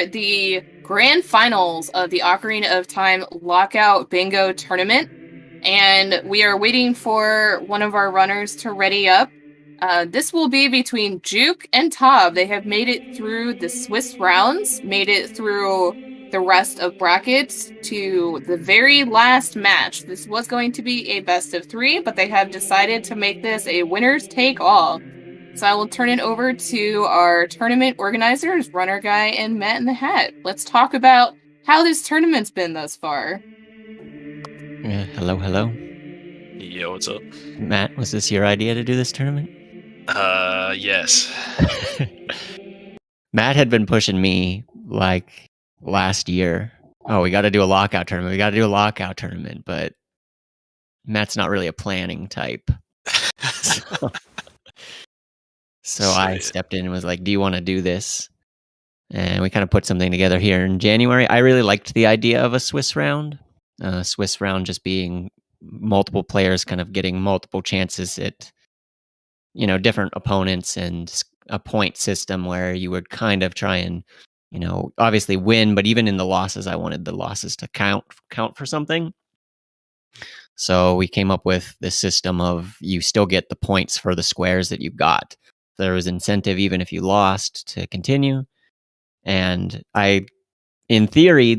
for the grand finals of the Ocarina of Time Lockout Bingo Tournament, and we are waiting for one of our runners to ready up. This will be between juwk and Tob. They have made it through the Swiss rounds, made it through the rest of brackets to the very last match. This was going to be a best of 3, but they have decided to make this a winners take all. So I will turn it over to our tournament organizers, Runner Guy and Matt in the Hat. Let's talk about how this tournament's been thus far. Hello, hello. Yo, what's up? Matt, was this your idea to do this tournament? Yes. Matt had been pushing me like last year. Oh, we got to do a lockout tournament. We got to do a lockout tournament, but Matt's not really a planning type. So I stepped in and was like, do you want to do this? And we kind of put something together here in January. I really liked the idea of a Swiss round. Swiss round just being multiple players kind of getting multiple chances at, different opponents, and a point system where you would kind of try and, obviously win, but even in the losses, I wanted the losses to count for something. So we came up with this system of you still get the points for the squares that you got. There was incentive even if you lost to continue. And in theory,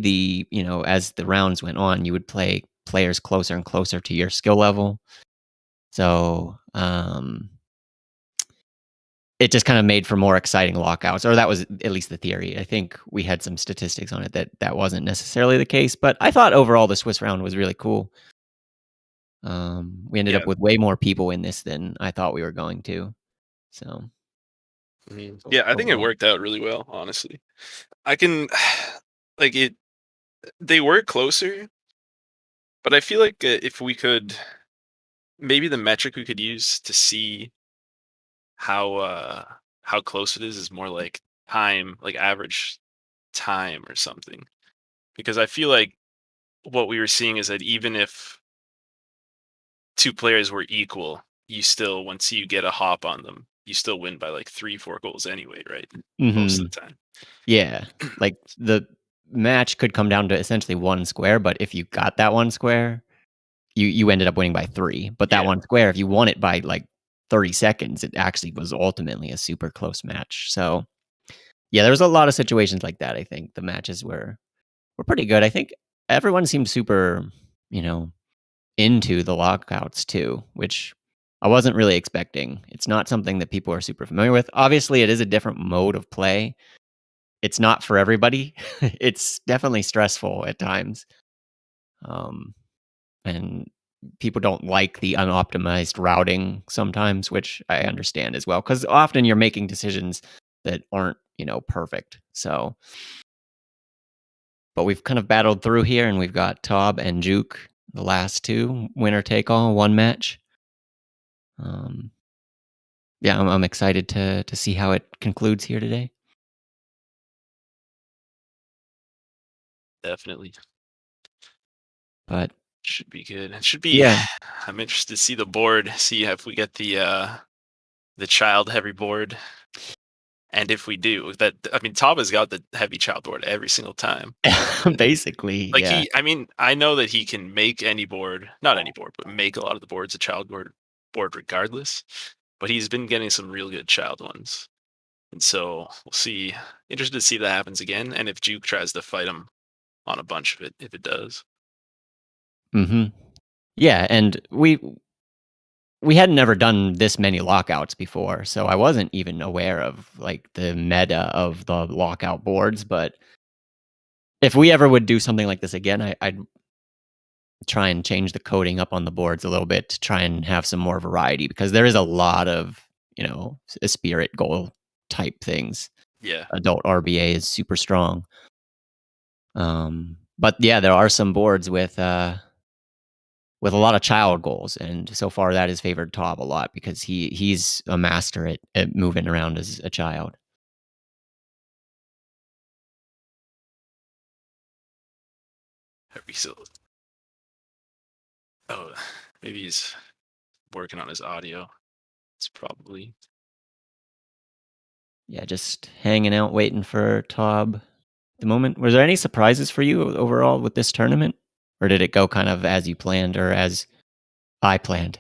as the rounds went on, you would play players closer and closer to your skill level. So it just kind of made for more exciting lockouts, or that was at least the theory. I think we had some statistics on it that wasn't necessarily the case, but I thought overall the Swiss round was really cool. We ended up with way more people in this than I thought we were going to. So, yeah, I think it worked out really well, honestly. I can, like, they were closer, but I feel like if we could, maybe the metric we could use to see how close it is more like time, like average time or something. Because I feel like what we were seeing is that even if two players were equal, you still, once you get a hop on them, you still win by like 3-4 goals anyway, right? Most of the time. Yeah. Like the match could come down to essentially one square, but if you got that one square, you ended up winning by 3. But that one square, if you won it by like 30 seconds, it actually was ultimately a super close match. So yeah, there was a lot of situations like that. I think the matches were pretty good. I think everyone seemed super, into the lockouts too, which I wasn't really expecting. It's not something that people are super familiar with. Obviously, it is a different mode of play. It's not for everybody. It's definitely stressful at times. And people don't like the unoptimized routing sometimes, which I understand as well, because often you're making decisions that aren't, perfect. So, but we've kind of battled through here, and we've got Tob and juwk, the last two, winner take all, one match. Yeah, I'm excited to see how it concludes here today. Definitely. But should be good. It should be. Yeah. I'm interested to see the board, see if we get the child heavy board. And if we do, Tob has got the heavy child board every single time. Basically, like yeah. I know that he can make any board, not any board, but make a lot of the boards a child board regardless. But he's been getting some real good child ones. And so we'll see. Interested to see if that happens again, and if juwk tries to fight him on a bunch of it, if it does. Yeah, and we hadn't never done this many lockouts before, so I wasn't even aware of like the meta of the lockout boards. But if we ever would do something like this again, I'd try and change the coding up on the boards a little bit to try and have some more variety, because there is a lot of, a spirit goal type things. Yeah. Adult RBA is super strong. But yeah, there are some boards with a lot of child goals, and so far that has favored Tob a lot because he's a master at moving around as a child. Oh, maybe he's working on his audio. It's probably. Yeah, just hanging out waiting for Tob the moment. Were there any surprises for you overall with this tournament? Or did it go kind of as you planned or as I planned?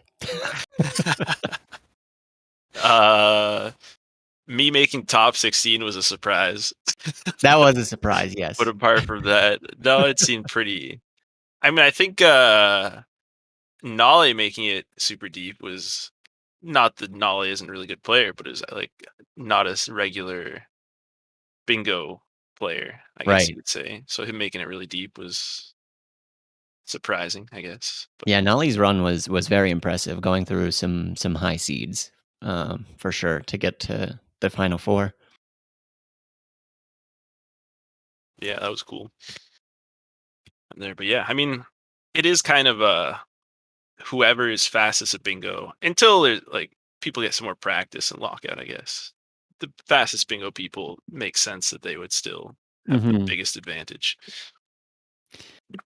Me making top 16 was a surprise. That was a surprise, yes. But apart from that, no, it seemed pretty. I mean, I think Nolly making it super deep was not that Nolly isn't a really good player, but is like not a regular bingo player, I guess you Right. would say. So him making it really deep was surprising, I guess. But Yeah, Nolly's run was very impressive, going through some high seeds, for sure, to get to the final four. yeah, that was cool. There, but yeah, I mean, it is kind of whoever is fastest at bingo until there's like people get some more practice and lockout. I guess the fastest bingo people make sense that they would still have the biggest advantage.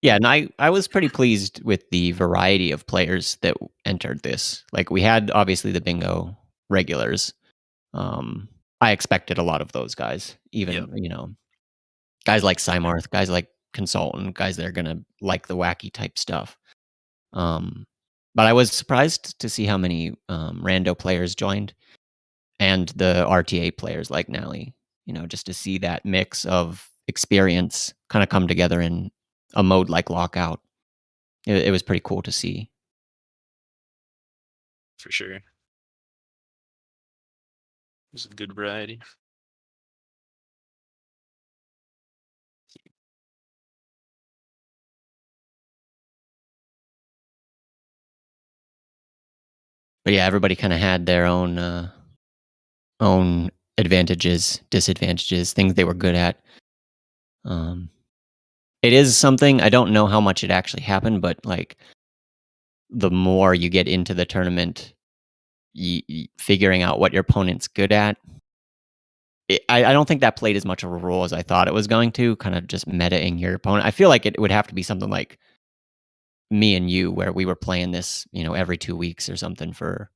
Yeah, and I was pretty pleased with the variety of players that entered this. Like we had obviously the bingo regulars. I expected a lot of those guys, even guys like Cymarth, guys like Consultant, guys that are gonna like the wacky type stuff. But I was surprised to see how many rando players joined, and the RTA players like Nally. Just to see that mix of experience kind of come together in a mode like Lockout. It was pretty cool to see. For sure. It was a good variety. But yeah, everybody kind of had their own advantages, disadvantages, things they were good at. It is something, I don't know how much it actually happened, but like the more you get into the tournament, figuring out what your opponent's good at. I don't think that played as much of a role as I thought it was going to, kind of just metaing your opponent. I feel like it would have to be something like me and you, where we were playing this, every 2 weeks or something for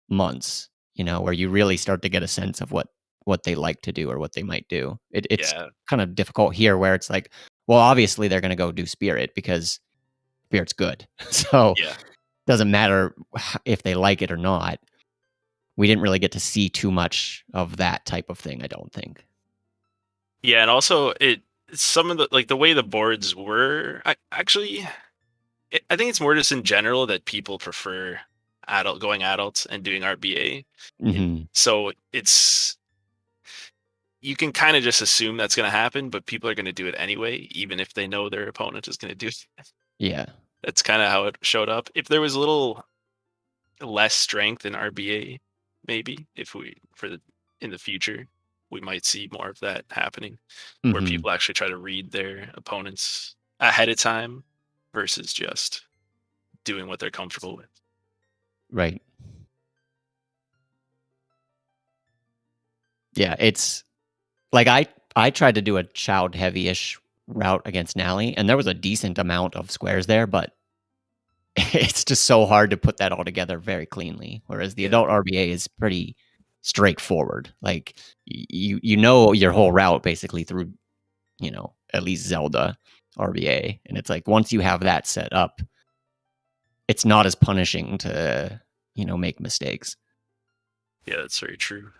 months, where you really start to get a sense of what they like to do or what they might do. It's Yeah, kind of difficult here where it's like, well, obviously they're going to go do Spirit because Spirit's good. So yeah, doesn't matter if they like it or not. We didn't really get to see too much of that type of thing, I don't think. yeah, and also some of the like the way the boards were. I think it's more just in general that people prefer adults and doing RBA. Mm-hmm. So you can kind of just assume that's going to happen, but people are going to do it anyway, even if they know their opponent is going to do it. Yeah. That's kind of how it showed up. If there was a little less strength in RBA, maybe in the future, we might see more of that happening, where Mm-hmm. people actually try to read their opponents ahead of time versus just doing what they're comfortable with. Right. Yeah, it's like I tried to do a child heavy-ish route against Nally, and there was a decent amount of squares there, but it's just so hard to put that all together very cleanly. Whereas the adult RBA is pretty straightforward. Like you know your whole route basically through, at least Zelda RBA. And it's like once you have that set up, it's not as punishing to, make mistakes. Yeah, that's very true.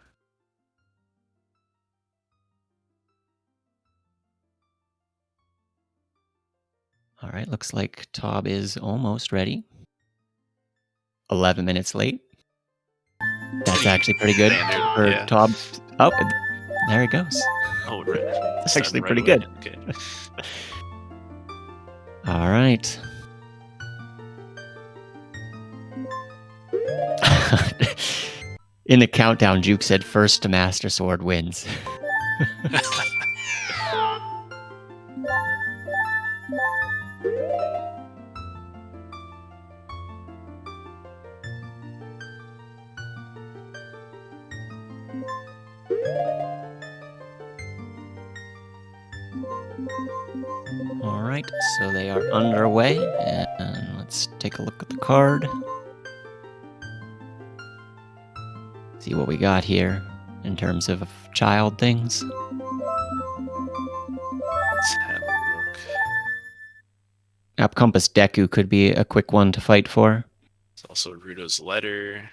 All right, looks like Tob is almost ready. 11 minutes late. That's actually pretty good for Tob. Oh, there it goes. Oh, right. That's actually pretty good. Okay. All right. In the countdown, Juke said first to Master Sword wins. All right, so they are underway, and let's take a look at the card. See what we got here in terms of child things. Map Compass Deku could be a quick one to fight for. It's also Rudo's Letter.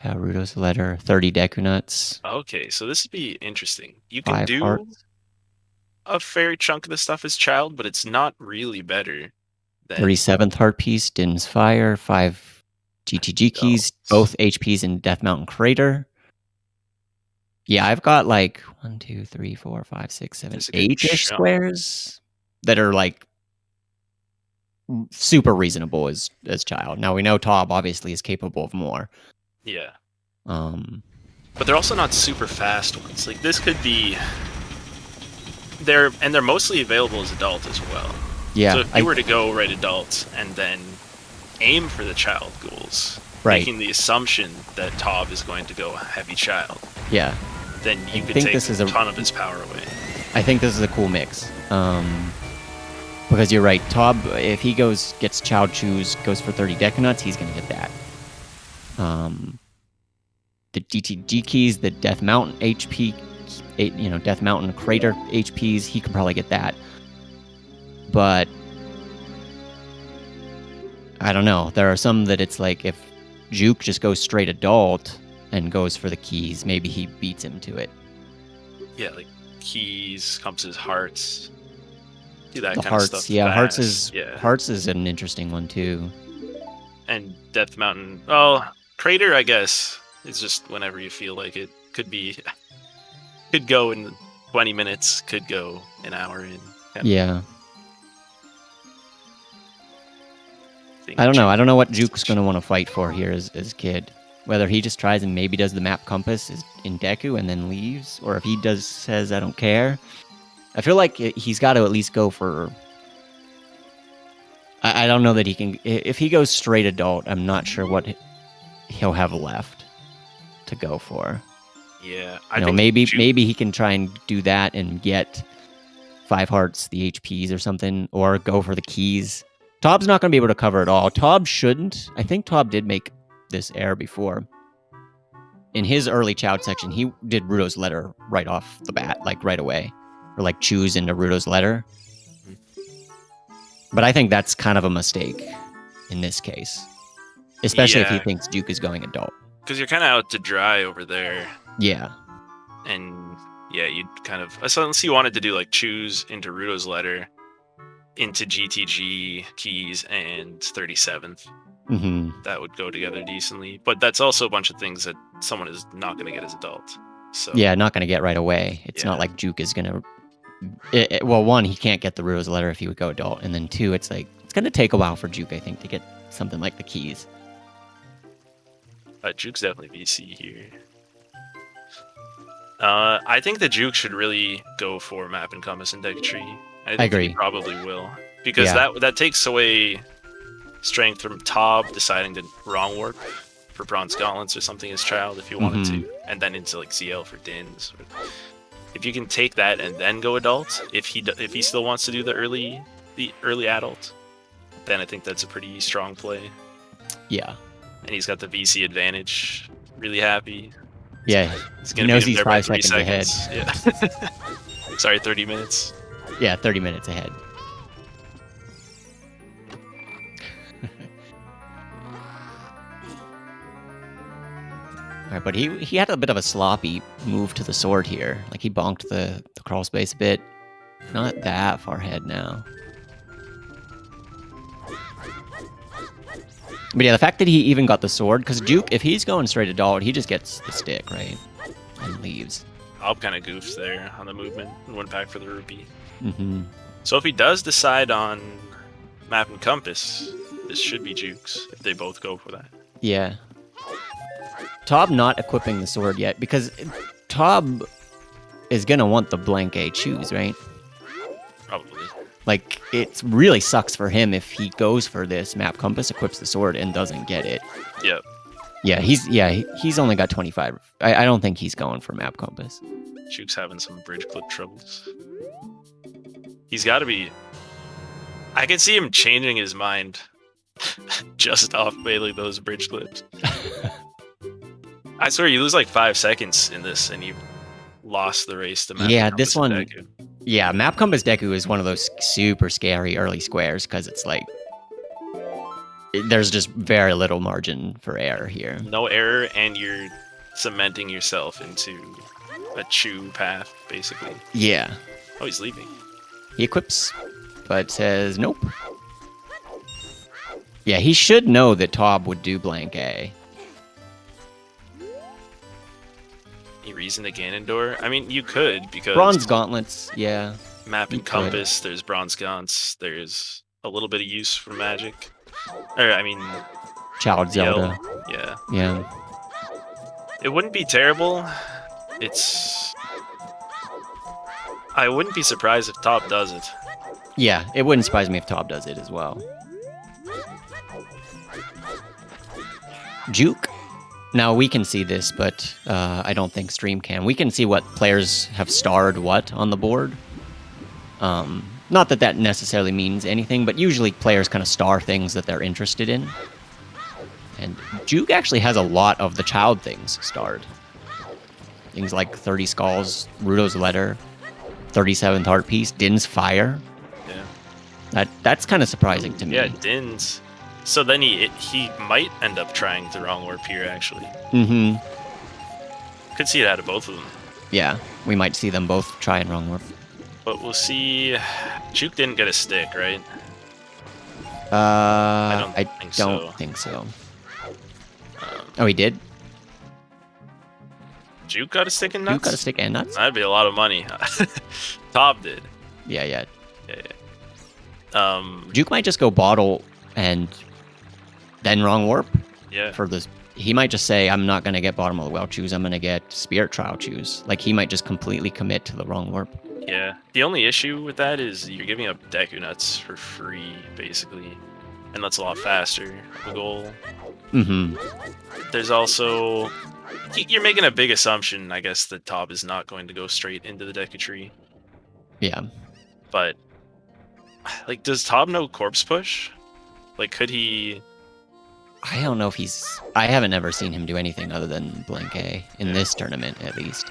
Yeah, Rudo's Letter, 30 Deku Nuts. Okay, so this would be interesting. You can 5 do hearts. a fair chunk of the stuff as child, but it's not really better than 37th Heart Piece, Din's Fire, 5 GTG keys, both HPs in Death Mountain Crater. Yeah, I've got like 1, 2, 3, 4, 5, 6, 7, 8-ish squares that are like super reasonable as child. Now we know Tob obviously is capable of more. Yeah. But they're also not super fast ones. Like this could be they're mostly available as adult as well. Yeah. So if you were to go right adult and then aim for the child goals, making the assumption that Tob is going to go heavy child. Yeah. Then you could take a ton of his power away. I think this is a cool mix. Because you're right, Tob, if he gets Child Choose, goes for 30 Deku Nuts, he's going to get that. The DTG keys, the Death Mountain HP, Death Mountain Crater HPs, he can probably get that. But I don't know. There are some that it's like if Juke just goes straight adult and goes for the keys, maybe he beats him to it. Yeah, like keys, compasses, hearts. Do that the kind hearts, of stuff. Yeah, fast. Hearts is an interesting one too. And Death Mountain. Well, Crater, I guess, is just whenever you feel like it. Could go in 20 minutes, could go an hour in. Yeah. I don't know. I don't know what Juke's going to want to fight for here as kid. Whether he just tries and maybe does the map compass in Deku and then leaves, or if he says, I don't care. I feel like he's got to at least go for... I don't know that he can... If he goes straight adult, I'm not sure what he'll have left to go for. Yeah. I think maybe he can try and do that and get 5 hearts, the HPs or something, or go for the keys. Tob's not going to be able to cover it all. Tob shouldn't. I think Tob did make this error before. In his early child section, he did Rudo's Letter right off the bat, like right away. Or like choose into Rudo's Letter. But I think that's kind of a mistake in this case. Especially if he thinks Juke is going adult. Because you're kind of out to dry over there. Yeah. And yeah, you'd kind of... Unless you wanted to do like choose into Rudo's Letter, into GTG keys and 37th. Mm-hmm. That would go together decently. But that's also a bunch of things that someone is not going to get as adult. So yeah, not going to get right away. It's not like Juke is going to... Well, one, he can't get the Rudo's Letter if he would go adult. And then two, it's like... It's going to take a while for Juke, I think, to get something like the keys. Juke's definitely VC here. I think that Juke should really go for Map and Compass and Deku Tree. I agree. He probably will. Because that takes away strength from Tob deciding to wrong warp for Bronze Gauntlets or something as child if you wanted to. And then into like ZL for Dins. If you can take that and then go adult, if he still wants to do the early adult, then I think that's a pretty strong play. Yeah. And he's got the VC advantage. Really happy. Yeah. He knows he's 5 seconds ahead. Yeah. Sorry, 30 minutes. Yeah, 30 minutes ahead. All right, but he had a bit of a sloppy move to the sword here. Like he bonked the crawl space a bit. Not that far ahead now. But yeah, the fact that he even got the sword, because Juke, if he's going straight adult, he just gets the stick, right? And leaves. Alp kind of goofed there on the movement and went back for the rupee. Mm-hmm. So if he does decide on Map and Compass, this should be Juke's if they both go for that. Yeah. Tob not equipping the sword yet, because Tob is going to want the blank A choose, right? Probably. Like, it really sucks for him if he goes for this Map Compass, equips the sword, and doesn't get it. Yep. Yeah, he's only got 25. I don't think he's going for Map Compass. Juke's having some bridge clip troubles. He's got to be... I can see him changing his mind just off bailing those bridge clips. I swear, you lose like 5 seconds in this, and you lost the race to Map Yeah, Compass this one... Deku. Yeah, Map Compass Deku is one of those super scary early squares because it's like there's just very little margin for error here. No error, and you're cementing yourself into a chew path, basically. Yeah. Oh, he's leaving. He equips, but says nope. Yeah, he should know that Tob would do blank A. Any reason to Ganondorf? I mean, you could, because... Bronze Gauntlets, yeah. Map and Compass, there's Bronze Gaunts, there's a little bit of use for magic. Or, I mean... Child Zelda. Yeah. Yeah. It wouldn't be terrible. It's... I wouldn't be surprised if Tob does it. Yeah, it wouldn't surprise me if Tob does it as well. Juke. Now, we can see this, but I don't think stream can. We can see what players have starred what on the board. Not that that necessarily means anything, but usually players kind of star things that they're interested in. And Juke actually has a lot of the child things starred. Things like 30 Skulls, Ruto's Letter, 37th Heart Piece, Din's Fire. Yeah. That's kind of surprising to me. Yeah, Din's. So then he might end up trying the wrong warp here, actually. Mm-hmm. Could see it out of both of them. Yeah, we might see them both try and wrong warp. But we'll see. Juke didn't get a stick, right? I don't think so. Oh, he did? Juke got a stick and nuts? Juke got a stick and nuts? That'd be a lot of money. Tob did. Yeah. Yeah. Juke might just go bottle and then wrong warp. Yeah. For this, he might just say, I'm not going to get bottom of the well choose, I'm going to get Spirit Trial choose. Like, he might just completely commit to the wrong warp. Yeah. The only issue with that is you're giving up Deku Nuts for free, basically. And that's a lot faster of a goal. Mm-hmm. There's also... You're making a big assumption, I guess, that Tob is not going to go straight into the Deku Tree. Yeah. But, like, does Tob know Corpse Push? Like, could he... I don't know if he's... I haven't ever seen him do anything other than blank A, in this tournament, at least.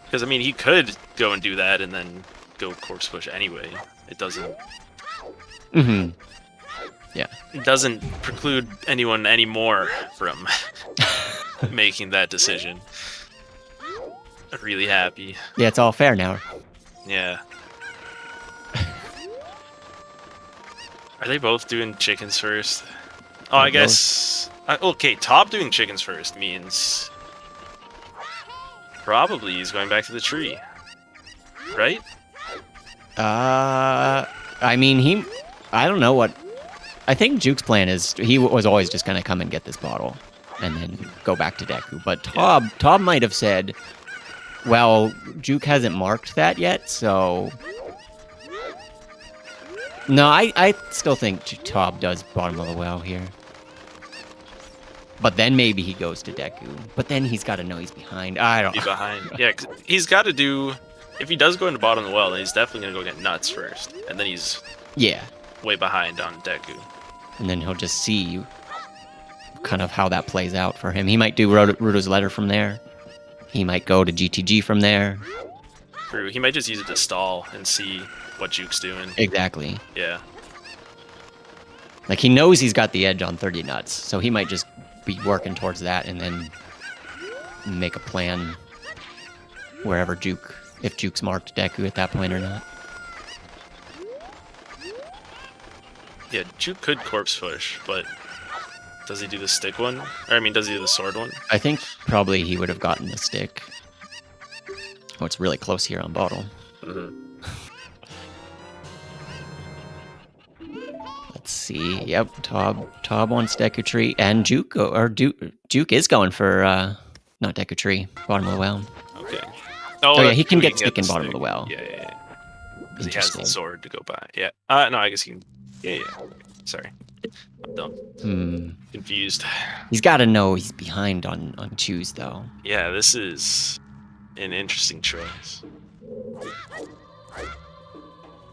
Because, I mean, he could go and do that and then go Corpse Push anyway. It doesn't... Mm-hmm. Yeah. It doesn't preclude anyone anymore from making that decision. I'm really happy. Yeah, it's all fair now. Yeah. Are they both doing chickens first? Oh, I guess... okay, Tob doing chickens first means... Probably he's going back to the tree. Right? I mean, I don't know what... I think Juke's plan is... He was always just going to come and get this bottle. And then go back to Deku. But Tob might have said... Well, Juke hasn't marked that yet, so... No, I still think Tob does bottom of the well here. But then maybe he goes to Deku. But then he's got to know he's behind. I don't know. He's behind. Yeah, 'cause he's got to do... If he does go into bottom of the well, then he's definitely going to go get Nuts first. And then he's way behind on Deku. And then he'll just see kind of how that plays out for him. He might do Ruto's Letter from there. He might go to GTG from there. True. He might just use it to stall and see what Juke's doing. Exactly. Yeah. Like, he knows he's got the edge on 30 Nuts, so he might just be working towards that and then make a plan wherever Juke, if Juke's marked Deku at that point or not. Yeah, Juke could Corpse Push, but does he do the stick one? Or, I mean, does he do the sword one? I think probably he would have gotten the stick. Oh, it's really close here on bottle. Mm-hmm. Let's see. Yep, Tob wants Deku Tree, and Juke is going for not Deku Tree, bottom of the well. Okay. Oh yeah, he can get stick in bottom of the well. Yeah. Because he has the sword to go by. Yeah. No, I guess he can. Yeah. Sorry, I'm dumb. Confused. He's got to know he's behind on choose though. Yeah, this is an interesting choice.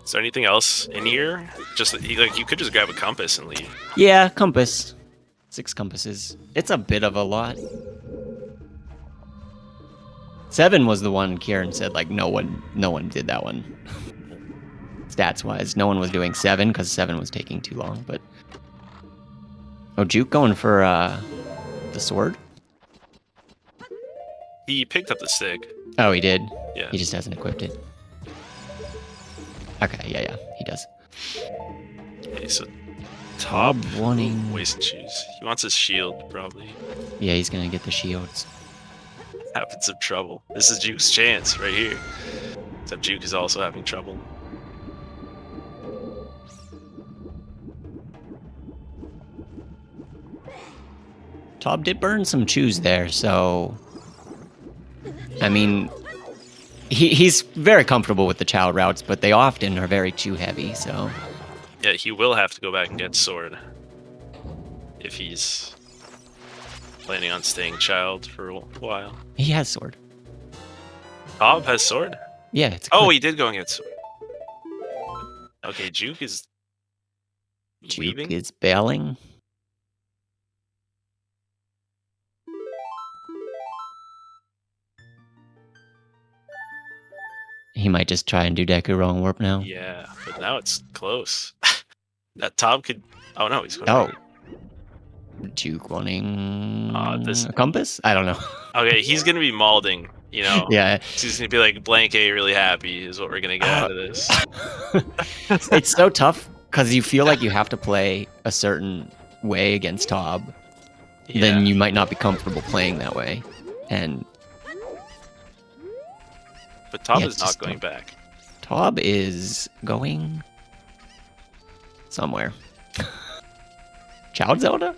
Is there anything else in here? Just like you could just grab a compass and leave. Yeah, compass. 6 compasses. It's a bit of a lot. 7 was the one Kieran said like no one did that one. Stats wise, no one was doing 7 because 7 was taking too long. But juwk going for the sword. He picked up the stick. Oh, he did. Yeah. He just hasn't equipped it. Okay, yeah, he does. Okay, so Tob wanting wasting shoes. He wants his shield, probably. Yeah, he's gonna get the shields. Having some trouble. This is juwk's chance right here. Except juwk is also having trouble. Tob did burn some chews there, so I mean, he's very comfortable with the child routes, but they often are very chew heavy. So yeah, he will have to go back and get sword if he's planning on staying child for a while. He has sword. Tob has sword? Yeah, it's he did go and get sword. Okay, juwk is leaving? Juwk is bailing. He might just try and do Deku wrong warp now. Yeah, but now it's close. That Tob could... Oh no, he's going back. Juwk wanting a compass? I don't know. Okay, he's going to be maulding, you know? Yeah. He's going to be like, blank A really happy is what we're going to get out of this. It's so tough because you feel like you have to play a certain way against Tob. Yeah. Then you might not be comfortable playing that way. But Tob is not going back. Tob is going somewhere. Child Zelda?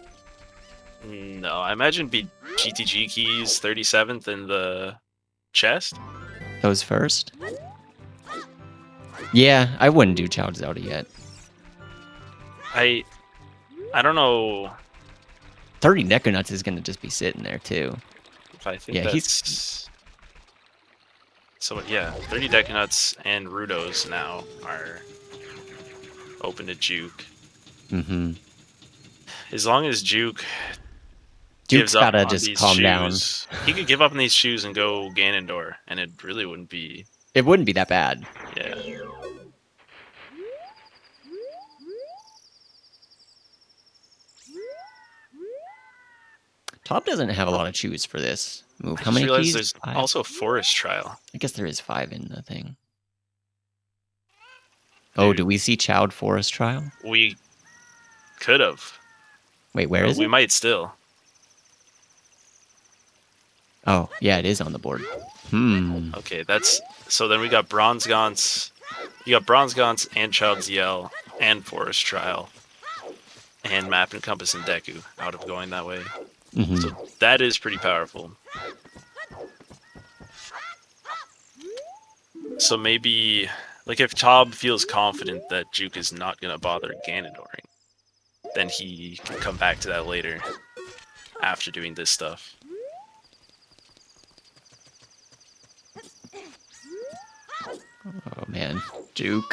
No, I imagine be GTG keys 37th in the chest. Those first? Yeah, I wouldn't do Child Zelda yet. I don't know. 30 Deku Nuts is gonna just be sitting there too. I think that's... So yeah, 30 Deku Nuts and Rudos now are open to juwk. Mm-hmm. As long as juwk gives up on just these calm shoes, down. He could give up on these shoes and go Ganondorf, and it really wouldn't be... It wouldn't be that bad. Yeah. Tob doesn't have a lot of chews for this move. How I many keys? There's also Forest Trial. I guess there is 5 in the thing. Oh, do we see Child Forest Trial? We could have. Wait, where is it? We might still. Oh, yeah, it is on the board. Okay, that's... So then we got Bronze Gaunts. You got Bronze Gaunts and Child's Yell and Forest Trial. And Map and Compass and Deku out of going that way. Mm-hmm. So that is pretty powerful. So maybe, like, if Tob feels confident that juwk is not going to bother Ganondoring, then he can come back to that later after doing this stuff. Oh man, juwk.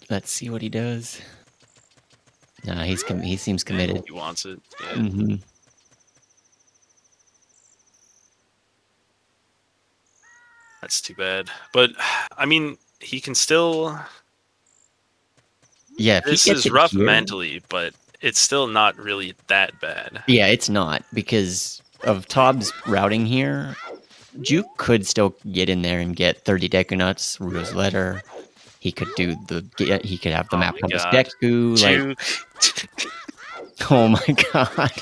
Let's see what he does. Nah, he seems committed. He wants it. Yeah. Mm-hmm. That's too bad. But I mean, he can still... Yeah, this is rough mentally, but it's still not really that bad. Yeah, it's not, because of Tob's routing here. Juwk could still get in there and get 30 Deku Nuts, Rudo's Letter. He could do he could have the Map Compass Deku. Like, oh my god.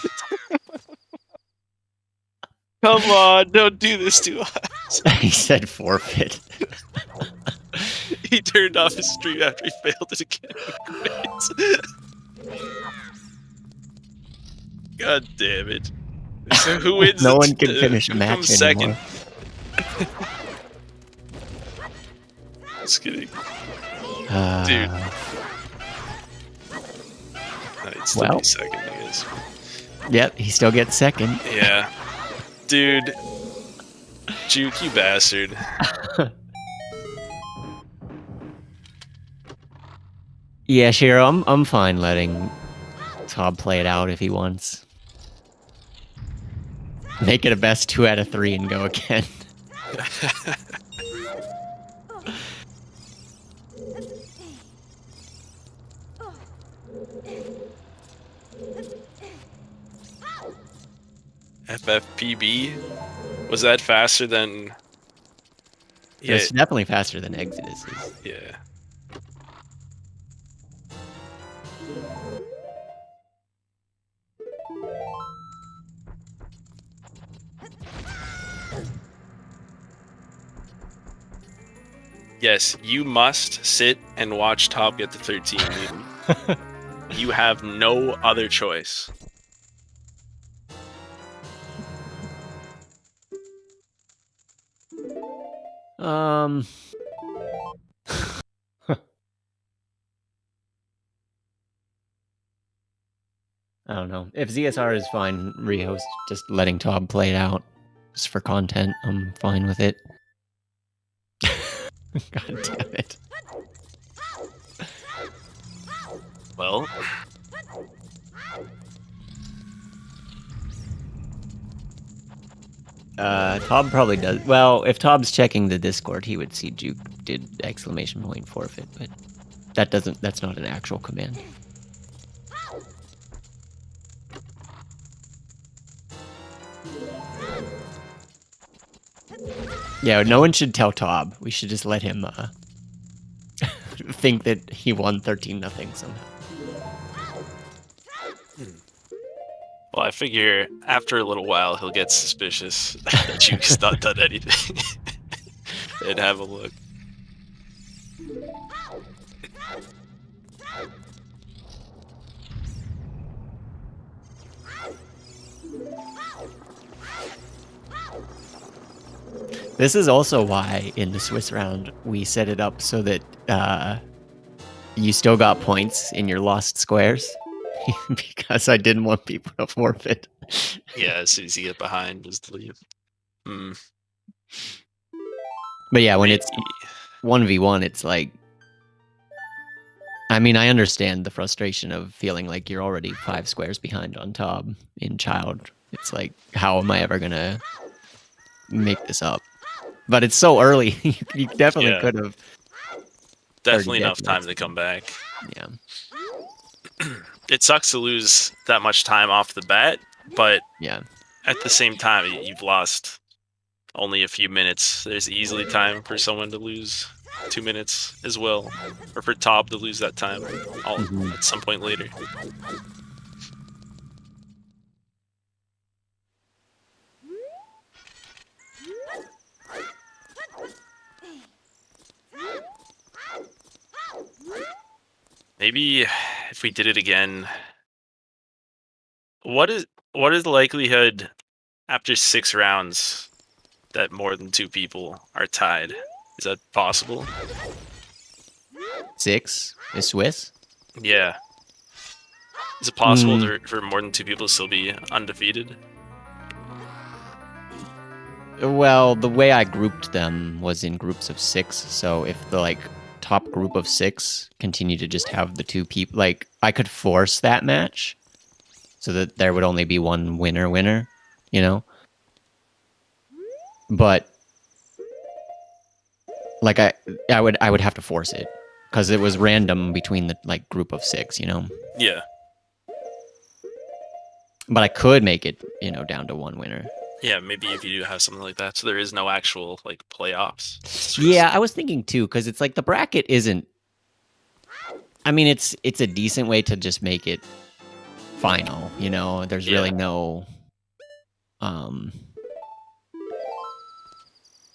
Come on, don't do this to us. He said forfeit. He turned off his stream after he failed it again. God damn it. So who wins? No one can finish a match second. anymore. Just kidding. Dude. It's still second, I guess. Yep, he still gets second. Yeah. Dude. Juwk, you bastard. Yeah, Shiro, I'm fine letting Tob play it out if he wants. Make it a best 2 out of 3 and go again. FFPB? Was that faster than... Yeah, it's definitely faster than Exodus is. Yeah. Yes, you must sit and watch Tob get to 13 lead. You have no other choice. I don't know. If ZSR is fine, rehost just letting Tob play it out just for content, I'm fine with it. God damn it. Well, Tob probably does. Well, if Tob's checking the Discord, he would see juwk did ! Forfeit, but that's not an actual command. Yeah, no one should tell Tob. We should just let him think that he won 13-0 somehow. Well, I figure after a little while he'll get suspicious that juwk's not done anything and have a look. This is also why in the Swiss round we set it up so that you still got points in your lost squares. Because I didn't want people to forfeit. Yeah, as soon as you get behind, just leave. But yeah, when it's 1v1, it's like... I mean, I understand the frustration of feeling like you're already 5 squares behind on Tob in Child. It's like, how am I ever gonna make this up? But it's so early. You definitely could have. Definitely enough time to come back. Yeah. It sucks to lose that much time off the bat, but yeah, at the same time, you've lost only a few minutes. There's easily time for someone to lose 2 minutes as well, or for Tob to lose that time at some point later. Maybe if we did it again, what is the likelihood after 6 rounds that more than 2 people are tied? Is that possible? 6 is Swiss? Yeah. Is it possible for more than 2 people to still be undefeated? Well, the way I grouped them was in groups of 6, so if the top group of 6 continue to just have the 2 people, I could force that match so that there would only be one winner, you know? But I would have to force it because it was random between the group of 6, you know? Yeah. But I could make it, down to 1 winner. Yeah, maybe if you do have something like that, so there is no actual playoffs. Yeah, I was thinking too, because it's the bracket isn't. I mean, it's a decent way to just make it final. There's really no.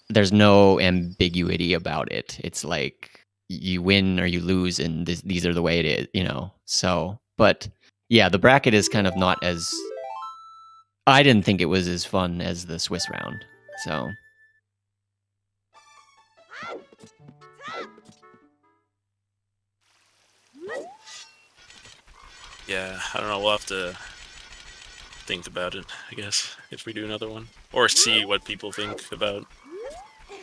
There's no ambiguity about it. It's like you win or you lose, and these are the way it is. So, but yeah, the bracket is kind of not as. I didn't think it was as fun as the Swiss round, so. Yeah, I don't know. We'll have to think about it, I guess, if we do another one. Or see what people think about the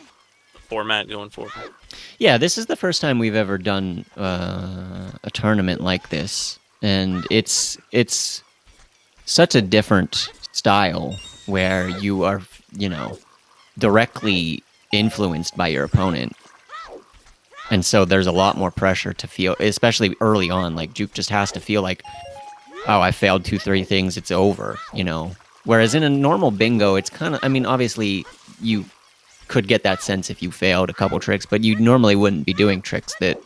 format going forward. Yeah, this is the first time we've ever done a tournament like this. And it's such a different style. where you are, directly influenced by your opponent. And so there's a lot more pressure to feel, especially early on. Like, Juke just has to feel like, oh, I failed 2-3 things, it's over, Whereas in a normal bingo, it's kind of, obviously, you could get that sense if you failed a couple tricks, but you normally wouldn't be doing tricks that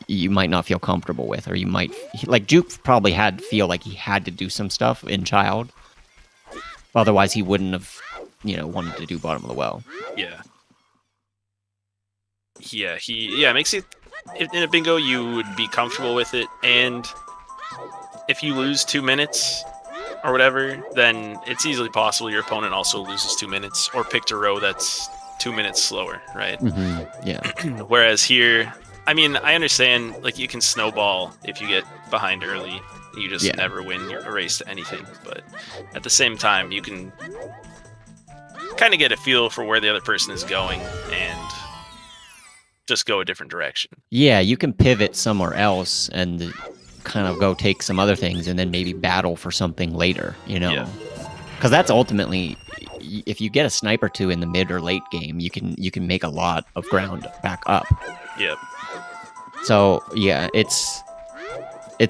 you might not feel comfortable with, or you might, like, Juke probably had to feel like he had to do some stuff in Child. Otherwise, he wouldn't have, wanted to do Bottom of the Well. Yeah. Yeah, it makes it, in a bingo, you would be comfortable with it, and if you lose 2 minutes or whatever, then it's easily possible your opponent also loses 2 minutes, or picked a row that's 2 minutes slower, right? Mm-hmm. Yeah. Whereas here, I understand, like, you can snowball if you get behind early, you just never win your race to anything, but at the same time, you can kind of get a feel for where the other person is going, and just go a different direction. Yeah, you can pivot somewhere else and kind of go take some other things and then maybe battle for something later, Yeah. Because that's ultimately, if you get a snipe or two in the mid or late game, you can make a lot of ground back up. Yep. So yeah, it's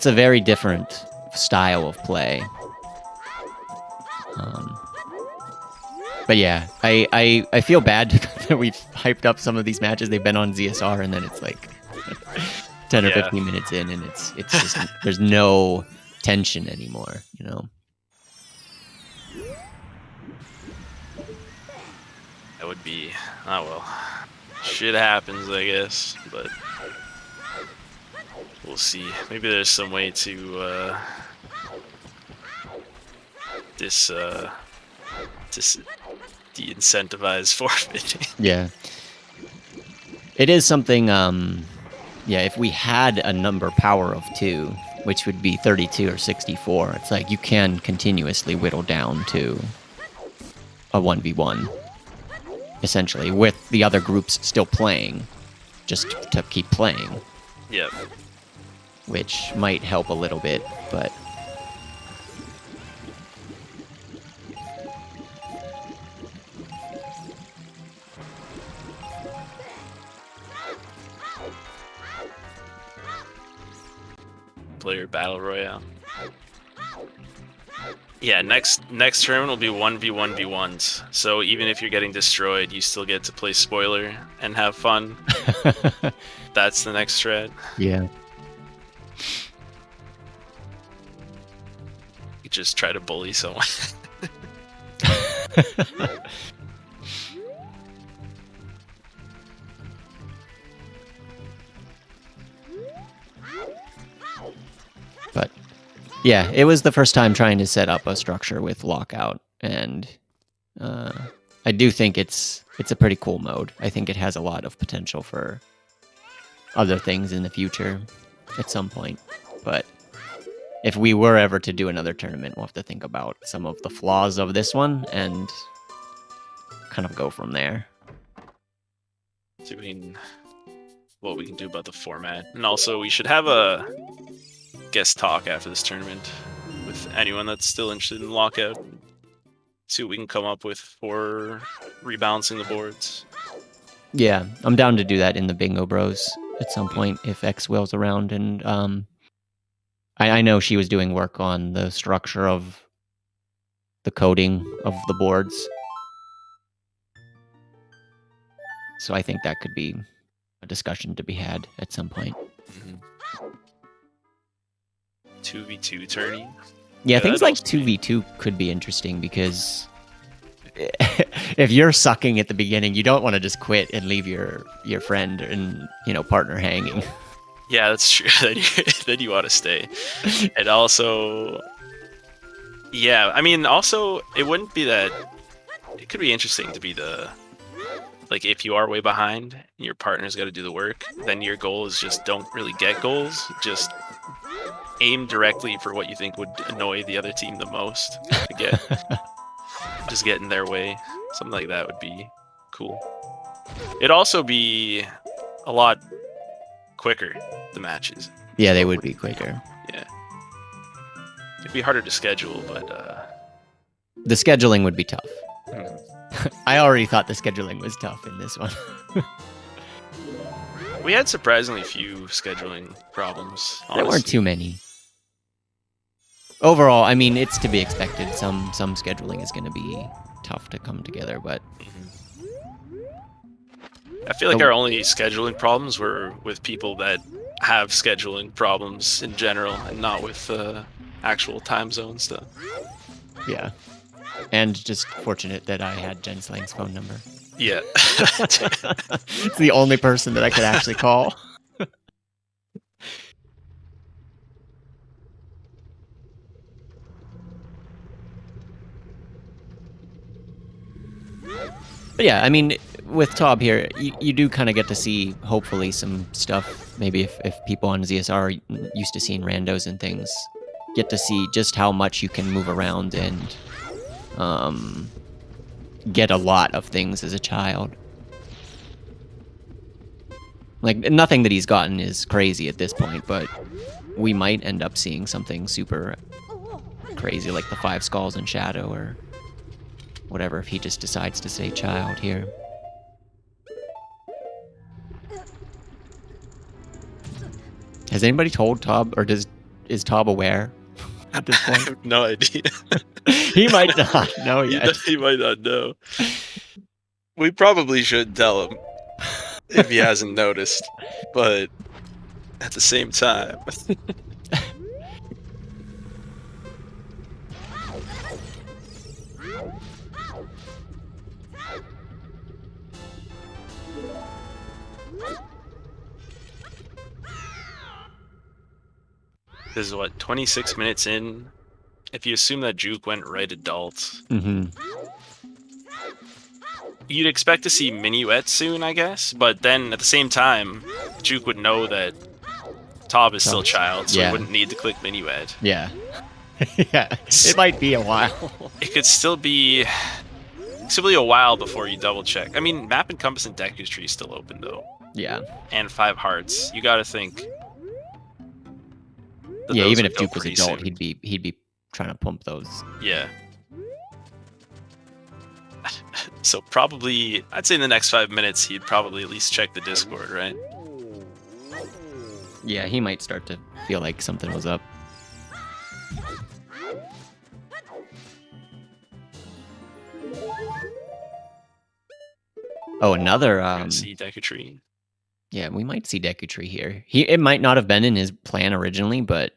a very different style of play. But yeah, I feel bad that we've hyped up some of these matches. They've been on ZSR, and then it's like 10 or 15 minutes in, and it's just there's no tension anymore, That would be, oh well, shit happens, I guess, but we'll see. Maybe there's some way to de-incentivize forfeiting. Yeah. It is something, if we had a number power of 2, which would be 32 or 64, it's like you can continuously whittle down to a 1v1, essentially, with the other groups still playing, just to keep playing. Yep. Which might help a little bit, but... Player Battle Royale. Yeah, next tournament will be 1v1v1s. So even if you're getting destroyed, you still get to play spoiler and have fun. That's the next strat. Yeah. You just try to bully someone. But yeah, it was the first time trying to set up a structure with Lockout, and I do think it's a pretty cool mode. I think it has a lot of potential for other things in the future at some point. But if we were ever to do another tournament, we'll have to think about some of the flaws of this one and kind of go from there. Doing what we can do about the format. And also, we should have a guest talk after this tournament with anyone that's still interested in Lockout. See what we can come up with for rebalancing the boards. Yeah, I'm down to do that in the Bingo Bros at some point if X Will's around. And I know she was doing work on the structure of the coding of the boards. So I think that could be a discussion to be had at some point. 2v2 tourney. Yeah, things like 2v2 could be interesting because if you're sucking at the beginning, you don't want to just quit and leave your friend and partner hanging. Yeah, that's true. Then you want to stay. And also, yeah, I mean, also, it wouldn't be that... It could be interesting to be the... Like, if you are way behind and your partner's got to do the work, then your goal is just don't really get goals. Just aim directly for what you think would annoy the other team the most. Just get in their way. Something like that would be cool. It'd also be a lot quicker, the matches. Yeah, they would be quicker. Yeah. It'd be harder to schedule, but The scheduling would be tough. Mhm. I already thought the scheduling was tough in this one. We had surprisingly few scheduling problems. Honestly. There weren't too many. Overall, I mean, it's to be expected. Some scheduling is going to be tough to come together, but... I feel like our only scheduling problems were with people that have scheduling problems in general, and not with actual time zone stuff. Yeah. And just fortunate that I had Jen Slang's phone number. Yeah. It's the only person that I could actually call. But yeah, I mean, with Tob here, you do kind of get to see, hopefully, some stuff. Maybe if people on ZSR are used to seeing randos and things, get to see just how much you can move around and get a lot of things as a child. Like, nothing that he's gotten is crazy at this point, but we might end up seeing something super crazy, like the 5 skulls in Shadow, or whatever, if he just decides to say child here. Has anybody told Tob, or is Tob aware at this point? I have no idea. He might not know yet. He might not know. We probably should tell him if he hasn't noticed, but at the same time. This is what, 26 minutes in? If you assume that Juke went right adult, you'd expect to see Minuet soon, I guess. But then at the same time, Juke would know that Tob is still child, so he wouldn't need to click Minuet. Yeah. Yeah. It might be a while. It could still be a while before you double check. I mean, Map and Compass and Deku's Tree is still open though. Yeah. And 5 hearts. You gotta think. Yeah, even if Juke was adult, he'd be trying to pump those. Yeah. So probably, I'd say in the next 5 minutes, he'd probably at least check the Discord, right? Yeah, he might start to feel like something was up. Oh, another see Deku Tree. Yeah, we might see Deku Tree here. It might not have been in his plan originally, but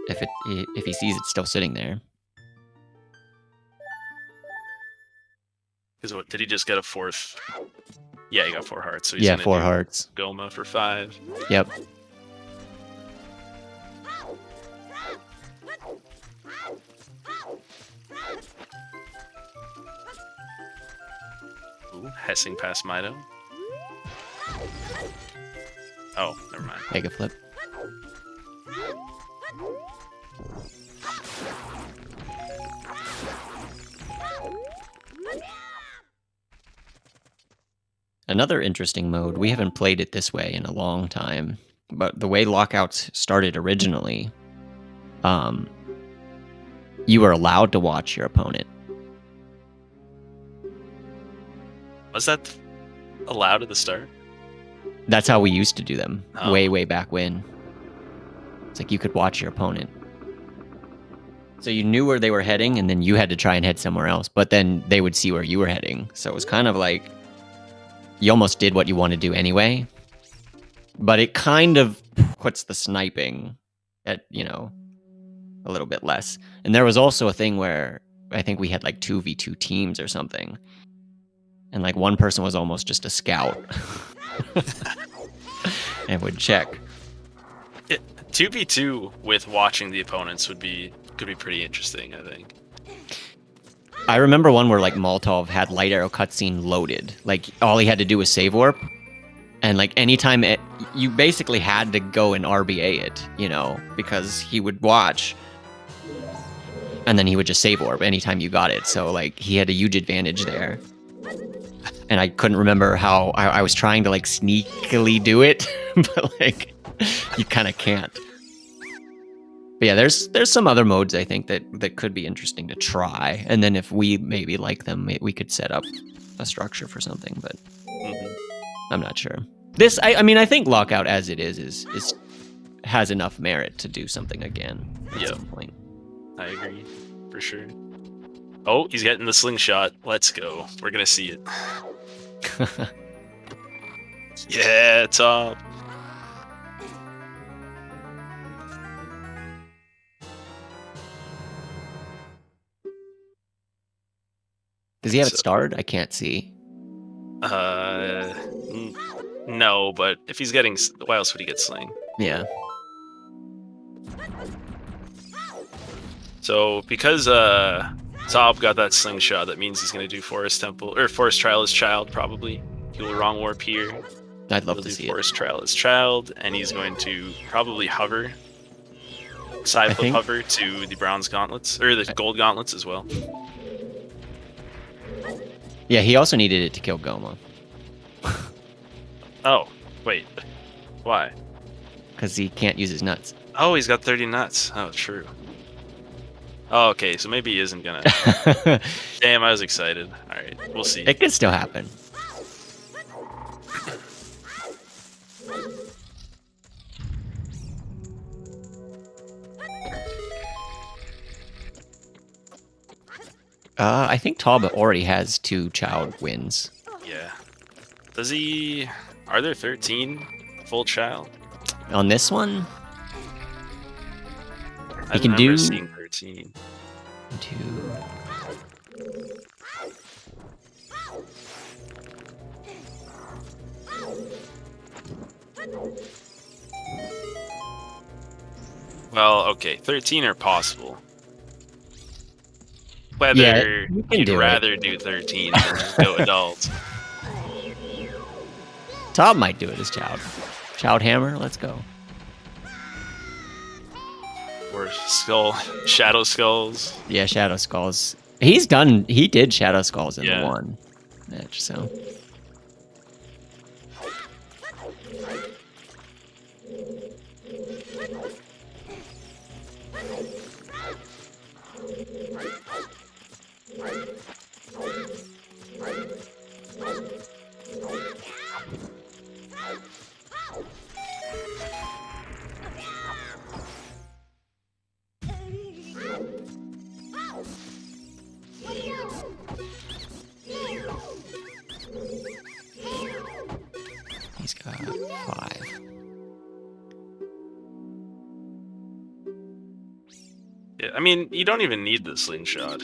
if he sees it still sitting there. Because what, did he just get a 4th? Yeah, he got 4 hearts. So he's 4 hearts. Goma for 5. Yep. Ooh, Hessing past Mido. Oh, never mind. Mega flip. Another interesting mode, we haven't played it this way in a long time, but the way lockouts started originally, you were allowed to watch your opponent. Was that allowed at the start? That's how we used to do them, way back when. It's like you could watch your opponent. So you knew where they were heading, and then you had to try and head somewhere else, but then they would see where you were heading. So it was kind of like, you almost did what you want to do anyway, but it kind of puts the sniping at, a little bit less. And there was also a thing where I think we had like 2v2 teams or something. And like one person was almost just a scout and would check. 2v2 with watching the opponents could be pretty interesting, I think. I remember one where like Molotov had light arrow cutscene loaded. Like all he had to do was save warp, and like anytime you basically had to go and RBA it, because he would watch, and then he would just save warp anytime you got it. So like he had a huge advantage there. And I couldn't remember how I was trying to like sneakily do it, but like you kind of can't. But yeah, there's some other modes I think that could be interesting to try, and then if we maybe like them, we could set up a structure for something. But I'm not sure. This, I mean, I think Lockout as it is has enough merit to do something again at some point. I agree, for sure. Oh, he's getting the slingshot. Let's go. We're gonna see it. Yeah, top. Does he have it starred? I can't see. No, but if he's getting, why else would he get sling? Yeah. So because Tob got that slingshot, that means he's gonna do Forest Temple or Forest Trial as Child probably. He will wrong warp here. I'd love to see Forest Trial as Child, and he's going to probably hover. Side flip hover to the bronze gauntlets or the gold gauntlets as well. Yeah, he also needed it to kill Goma. Oh, wait. Why? Because he can't use his nuts. Oh, he's got 30 nuts. Oh, true. Oh, okay, so maybe he isn't gonna. Damn, I was excited. Alright, we'll see. It could still happen. I think Tob already has 2 child wins. Yeah. Does he... Are there 13 full child? On this one? I can do... seeing 13. 2... Well, okay, 13 are possible. Whether you'd rather do 13 than just go adult. Tob might do it as Child. Child Hammer, let's go. Or Shadow Skulls. Yeah, Shadow Skulls. He did Shadow Skulls in the one match, so. He's got 5. Yeah, I mean, you don't even need the slingshot.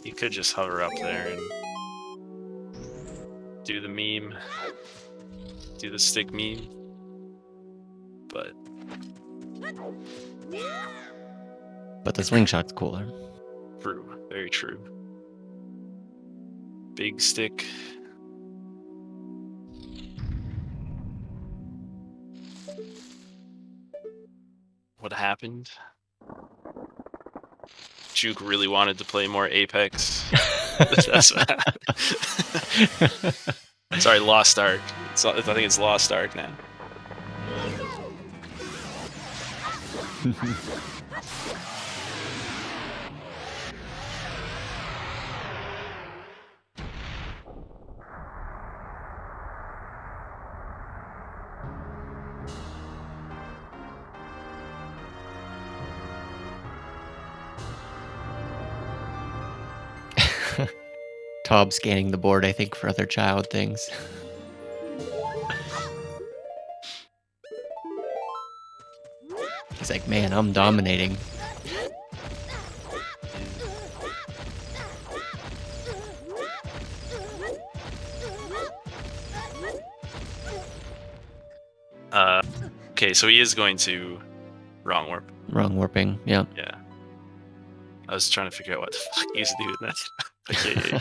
You could just hover up there and do the meme. Do the stick meme. But the slingshot's cooler. True. Very true. Big stick. What happened? Juke really wanted to play more Apex. That's what happened. Sorry, Lost Ark. I think it's Lost Ark now. Tob scanning the board, I think, for other child things. He's like, man, I'm dominating. Okay, so he is going to wrong warp. Wrong warping, yeah. Yeah. I was trying to figure out what the fuck he's doing that. Okay,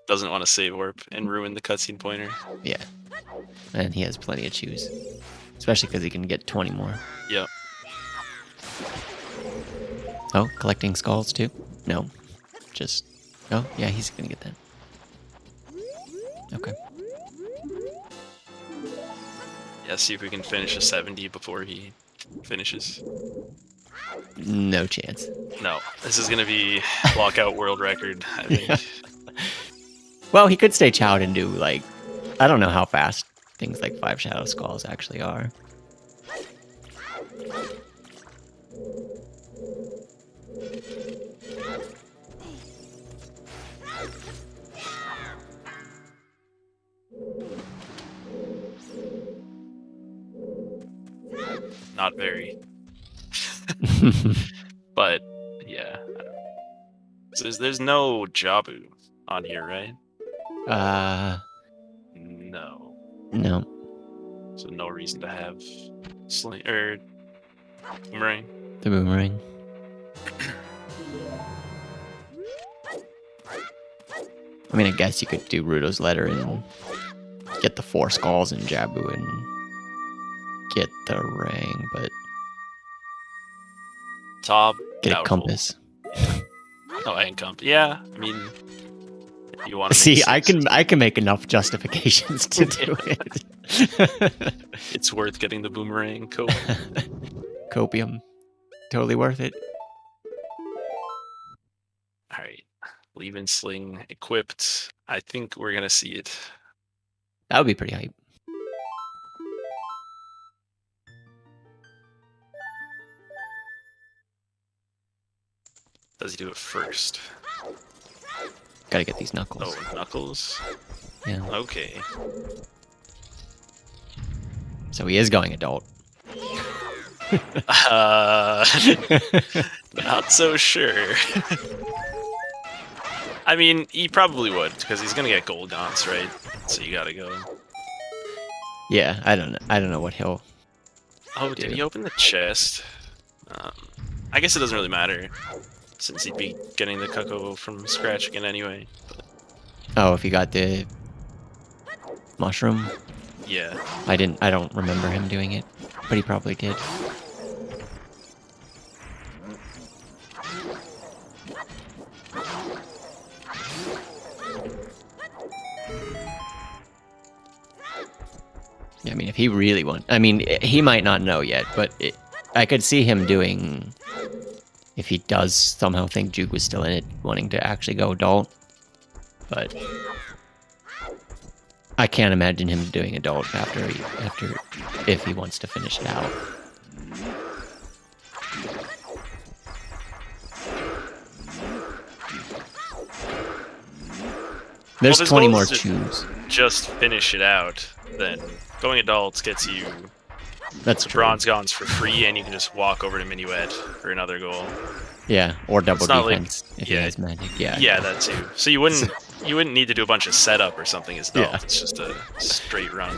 doesn't want to save warp and ruin the cutscene pointer. Yeah. And he has plenty of choose. Especially because he can get 20 more. Yep. Oh, collecting skulls too? No. Just... Oh, yeah, he's gonna get that. Okay. Yeah, see if we can finish a 70 before he finishes. No chance. No, this is gonna be lockout world record, I think. Yeah. Well, he could stay chowed and do, like, I don't know how fast things like 5 Shadow Skulls actually are. Not very. But, yeah. I don't know. So there's no Jabu on here, right? No. No. So no reason to have Sling or Boomerang. The Boomerang. I mean, I guess you could do Ruto's Letter and get the 4 skulls and Jabu and get the Rang, but Tob, get a Compass. Oh, and Compass. Yeah, I mean, if you want to see, I can make enough justifications to do it. It's worth getting the Boomerang Copium, totally worth it. All right, leaving Sling equipped. I think we're gonna see it. That would be pretty hype. Does he do it first? Gotta get these Knuckles. Oh, Knuckles? Yeah. Okay. So he is going adult. Not so sure. I mean, he probably would, because he's gonna get gold gaunts, right? So you gotta go. Yeah, I don't know what he'll Oh, did he open the chest? I guess it doesn't really matter, since he'd be getting the Cuckoo from scratch again anyway. But... Oh, if he got the mushroom? Yeah. I don't remember him doing it, but he probably did. I mean, if he really wants... I mean, he might not know yet, but I could see him doing... If he does somehow think Juke was still in it, wanting to actually go adult. But... I can't imagine him doing adult if he wants to finish it out. There's 20 more chews. Just finish it out, then going adult gets you That's true. bronze gaunts for free, and you can just walk over to Minuet for another goal. Yeah, or double defense like, if he has magic. Yeah, yeah, that too. So you wouldn't need to do a bunch of setup or something as adult. Yeah. It's just a straight run.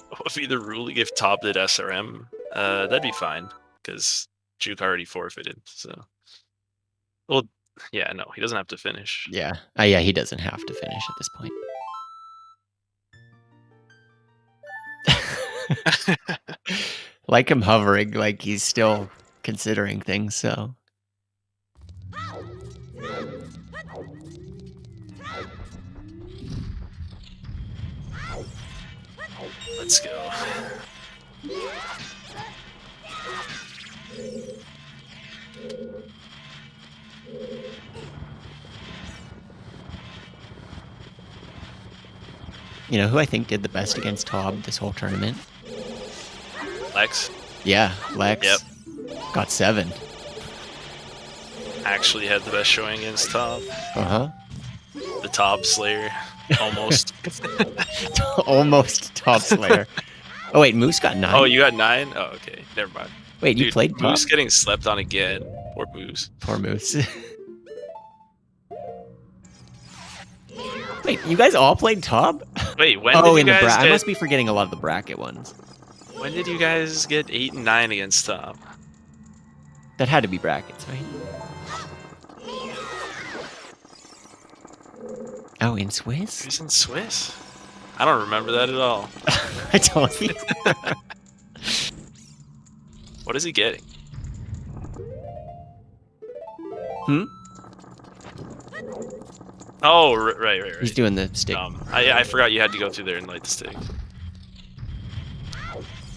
What would be the rule if Tob did SRM? That'd be fine, because Juke already forfeited, so... Well, yeah, no, he doesn't have to finish. Yeah. Yeah, he doesn't have to finish at this point. Like him hovering, like he's still considering things, so... Let's go. You know who I think did the best against Tob this whole tournament? Lex? Yeah, Lex. Yep. Got 7. Actually had the best showing against Tob. Uh-huh. The Tob Slayer. Almost. Almost Tob Slayer. Oh wait, Moose got 9? Oh, you got 9? Oh, okay. Never mind. Wait, you Dude, played Tob? Moose getting slept on again. Poor Moose. Poor Moose. Wait, you guys all played Tob? Wait, when did you guys get... I must be forgetting a lot of the bracket ones. When did you guys get 8 and 9 against Tob? That had to be brackets, right? Oh, in Swiss? He's in Swiss? I don't remember that at all. I told you. What is he getting? Hmm? Oh, right. He's doing the stick. I forgot you had to go through there and light the stick.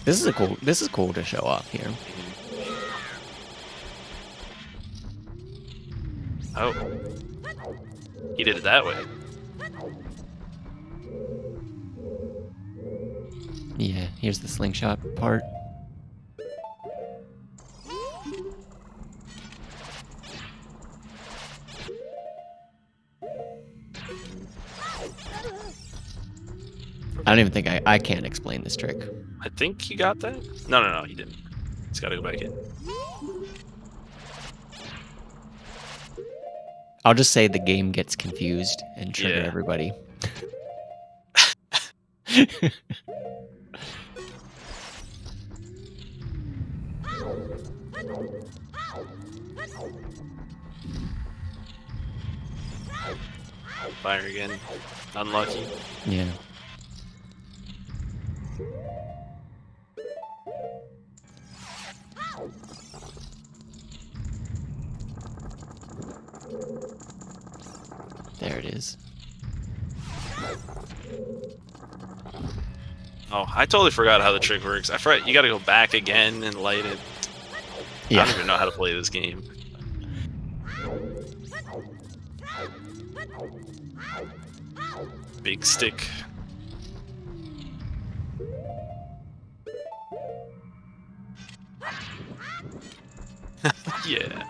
This is cool to show off here. Oh. He did it that way. Yeah, here's the slingshot part. I don't even think I can't explain this trick. I think he got that? No, he didn't. He's got to go back in. I'll just say the game gets confused and trigger everybody. Fire again. Unlucky. Yeah. There it is. Oh, I totally forgot how the trick works. I forgot you got to go back again and light it. Yeah. I don't even know how to play this game. Big stick. Yeah.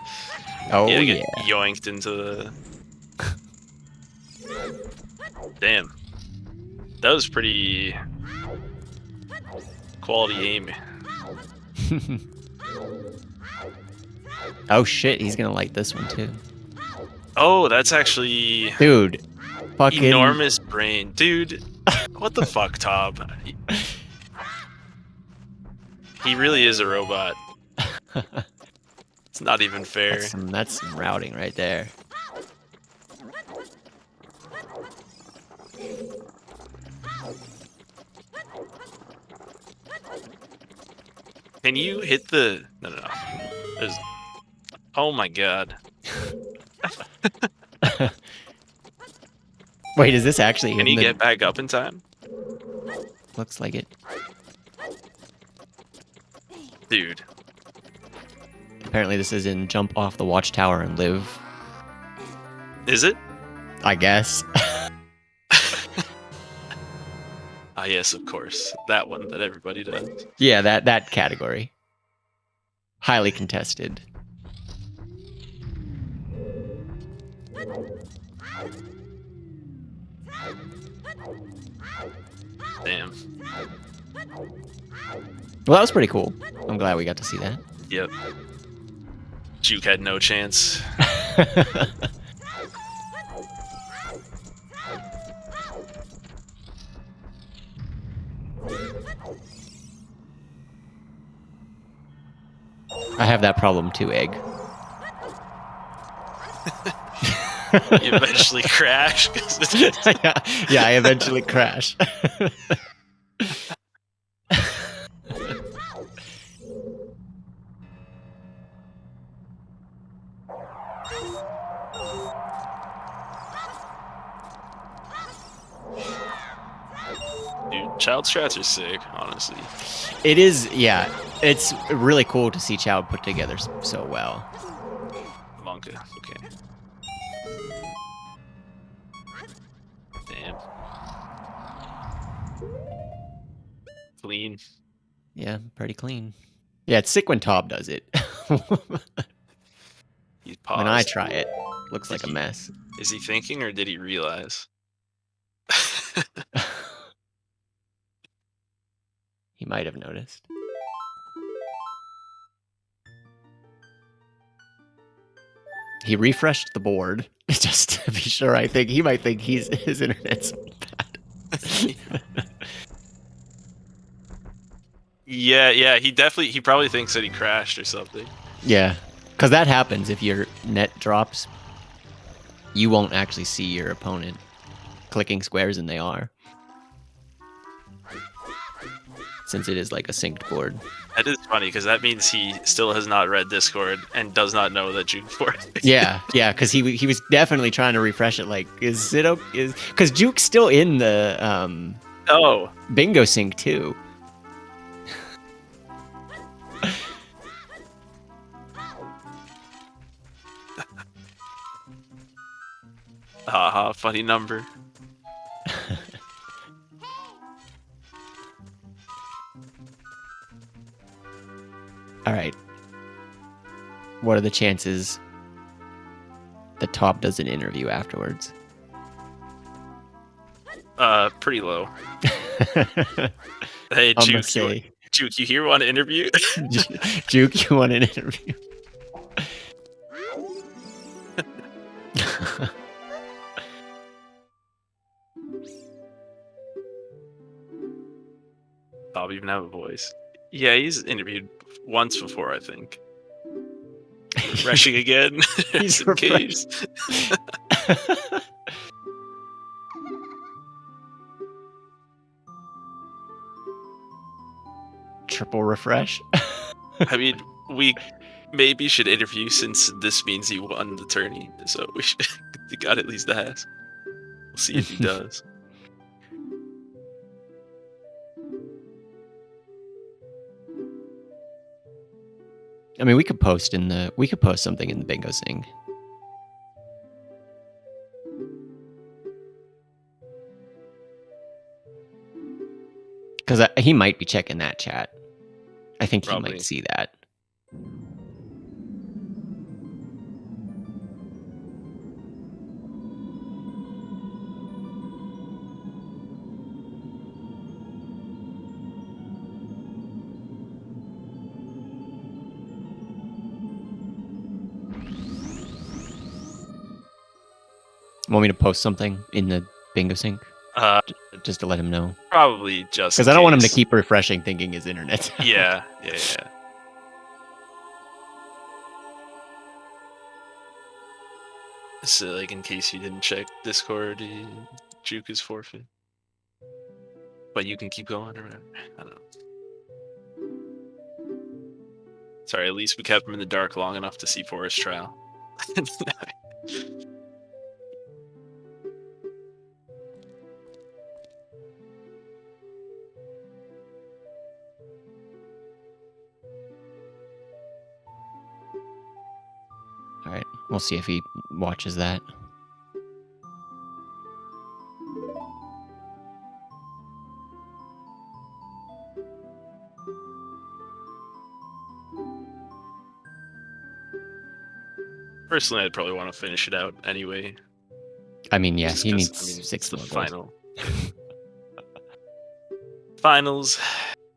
Oh yeah. yeah. Get yoinked into the. Damn. That was pretty quality aim. Oh shit, he's gonna like this one too. Oh, that's actually Dude. Fucking enormous brain. Dude, what the fuck, Tob? He really is a robot. It's not even fair. That's some routing right there. Can you hit the... No. There's... Oh my god. Wait, is this actually... Can you get back up in time? Looks like it. Dude. Apparently this is in Jump Off the Watchtower and Live. Is it? I guess. Ah, yes, of course. That one that everybody does. Yeah, that category. Highly contested. Damn. Well, that was pretty cool. I'm glad we got to see that. Yep. Juke had no chance. I have that problem too, Egg. You eventually crash. Yeah, I eventually crash. Dude, child strats are sick, honestly. It is, yeah. It's really cool to see Child put together so well. Monka, okay. Damn. Clean. Yeah, pretty clean. Yeah, it's sick when Tob does it. He paused. When I try it, looks like a mess. Is he thinking or did he realize? He might have noticed. He refreshed the board just to be sure. I think he might think his internet's bad. Yeah. He probably thinks that he crashed or something. Yeah, because that happens if your net drops. You won't actually see your opponent clicking squares, and they are. Since it is like a synced board. That is funny because that means he still has not read Discord and does not know that Juke for it. Yeah, because he was definitely trying to refresh it. Like, is it okay? Because Juke's still in the bingo sync too. Haha, funny number. All right. What are the chances that Top does an interview afterwards? Pretty low. Hey, Juke, you here want an interview? Juke, you want an interview? Bob even have a voice. Yeah, he's interviewed once before, I think. Refreshing again. He's refreshed. Triple refresh. I mean, we maybe should interview since this means he won the tourney, so we should. We got at least ask. We'll see if he does. I mean, we could post something in the bingo sing. Because he might be checking that chat. I think he might see that. Want me to post something in the bingo sync? Just to let him know. Probably just because I don't want him to keep refreshing, thinking his internet's out. Yeah. So, like, in case you didn't check Discord, Juke is forfeit. But you can keep going or whatever. I don't know. Sorry, at least we kept him in the dark long enough to see Forest Trial. Alright, we'll see if he watches that. Personally, I'd probably want to finish it out anyway. I mean, yeah, he needs 6 the more final. Finals.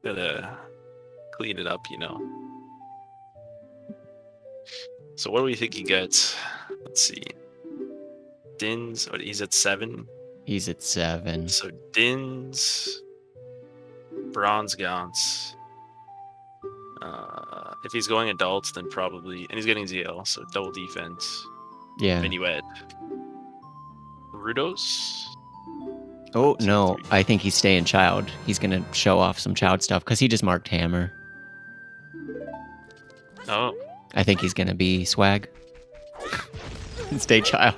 Gotta clean it up, you know. So what do we think he gets? Let's see. Dins, he's at 7. He's at 7. So Dins, Bronze Gaunts. If he's going adults, then probably, and he's getting ZL, so double defense. Yeah. Minuet. Rudos. Oh no, I think he's staying child. He's gonna show off some child stuff because he just marked hammer. Oh. I think he's gonna be swag. And stay child.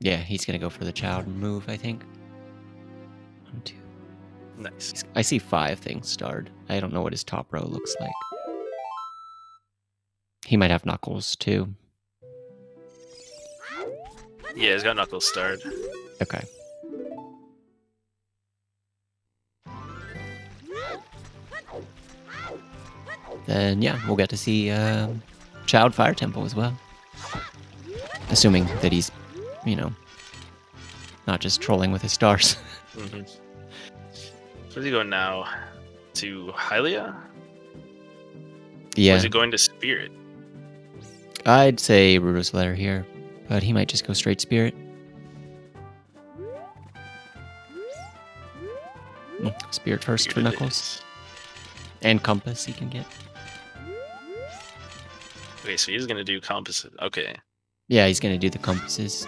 Yeah, he's gonna go for the child move, I think. 1, 2. Nice. I see 5 things starred. I don't know what his top row looks like. He might have knuckles too. Yeah, he's got knuckles starred. Okay. Then yeah, we'll get to see Child Fire Temple as well. Assuming that he's, you know, not just trolling with his stars. Mm-hmm. Where's he going now? To Hylia? Yeah. Or is he going to Spirit? I'd say Rudo's letter here, but he might just go straight Spirit. Spirit first Here for Knuckles. And Compass he can get. Okay, so he's gonna do Compass. Okay. Yeah, he's gonna do the compasses.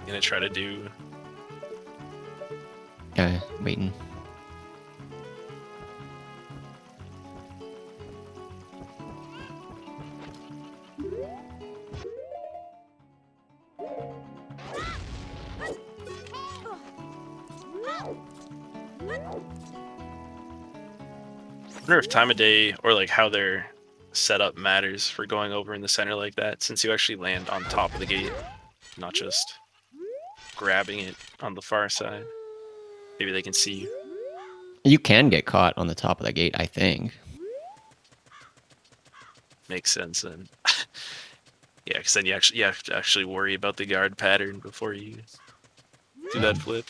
Gonna try to do. Okay, waiting. I wonder if time of day or like how their setup matters for going over in the center like that, since you actually land on top of the gate, not just grabbing it on the far side. Maybe they can see you. You can get caught on the top of the gate, I think. Makes sense then. Yeah, because then you have to actually worry about the guard pattern before you do that flip.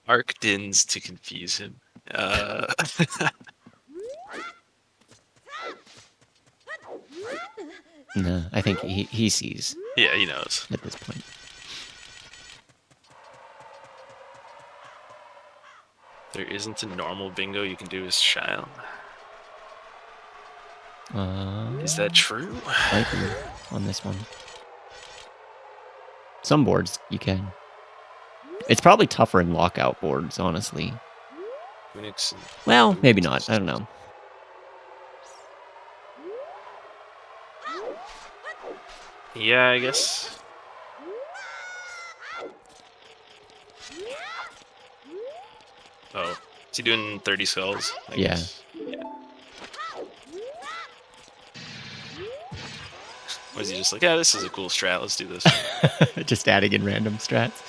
Arc dins to confuse him. No, I think he sees. Yeah, he knows at this point. There isn't a normal bingo you can do as child. Is that true? Might be on this one. Some boards you can. It's probably tougher in lockout boards, honestly. Well, maybe not. I don't know. Yeah, I guess. Oh, is he doing 30 skulls? Yeah. Was he just like, yeah, this is a cool strat, let's do this. Just adding in random strats.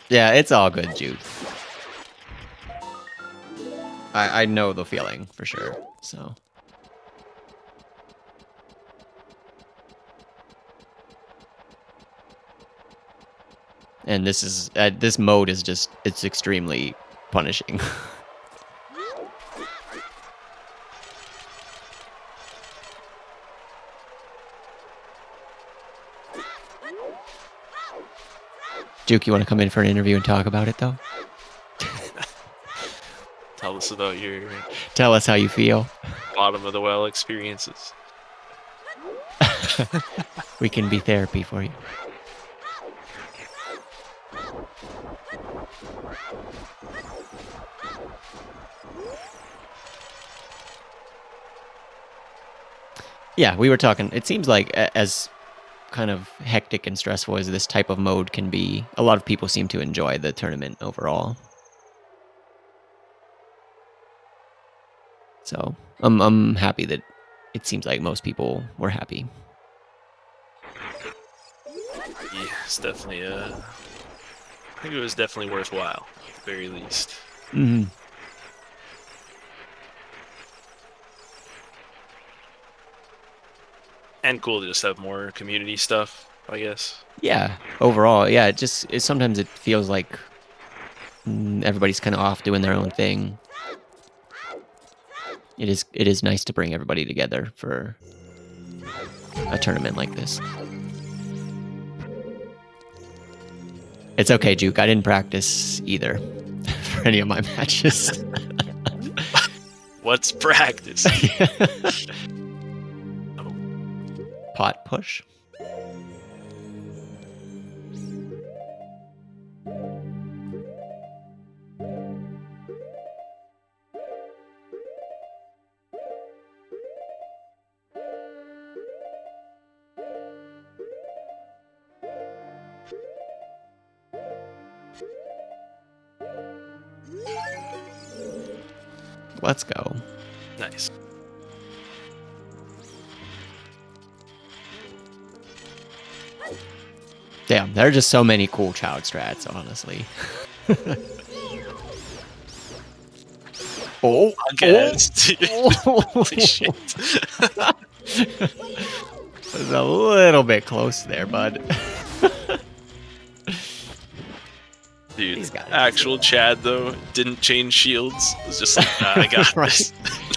Yeah, it's all good, Jude. I know the feeling for sure, so. And this is this mode is just, it's extremely punishing. Juke, you want to come in for an interview and talk about it, though? Tell us about your... Tell us how you feel. Bottom of the well experiences. We can be therapy for you. Yeah, we were talking. It seems like as kind of hectic and stressful as this type of mode can be, a lot of people seem to enjoy the tournament overall. So I'm happy that it seems like most people were happy. Yeah, it's definitely I think it was definitely worthwhile, at the very least. Mm-hmm. And cool to just have more community stuff, I guess. Yeah, overall, yeah. Sometimes it feels like everybody's kind of off doing their own thing. It is nice to bring everybody together for a tournament like this. It's okay, Juke. I didn't practice either for any of my matches. What's practice? Pot push. Let's go. Nice. Damn, there are just so many cool child strats, honestly. Oh, against. Holy shit. It was a little bit close there, bud. Dude, actual Chad, though, didn't change shields. It was just like, nah, I got right. this.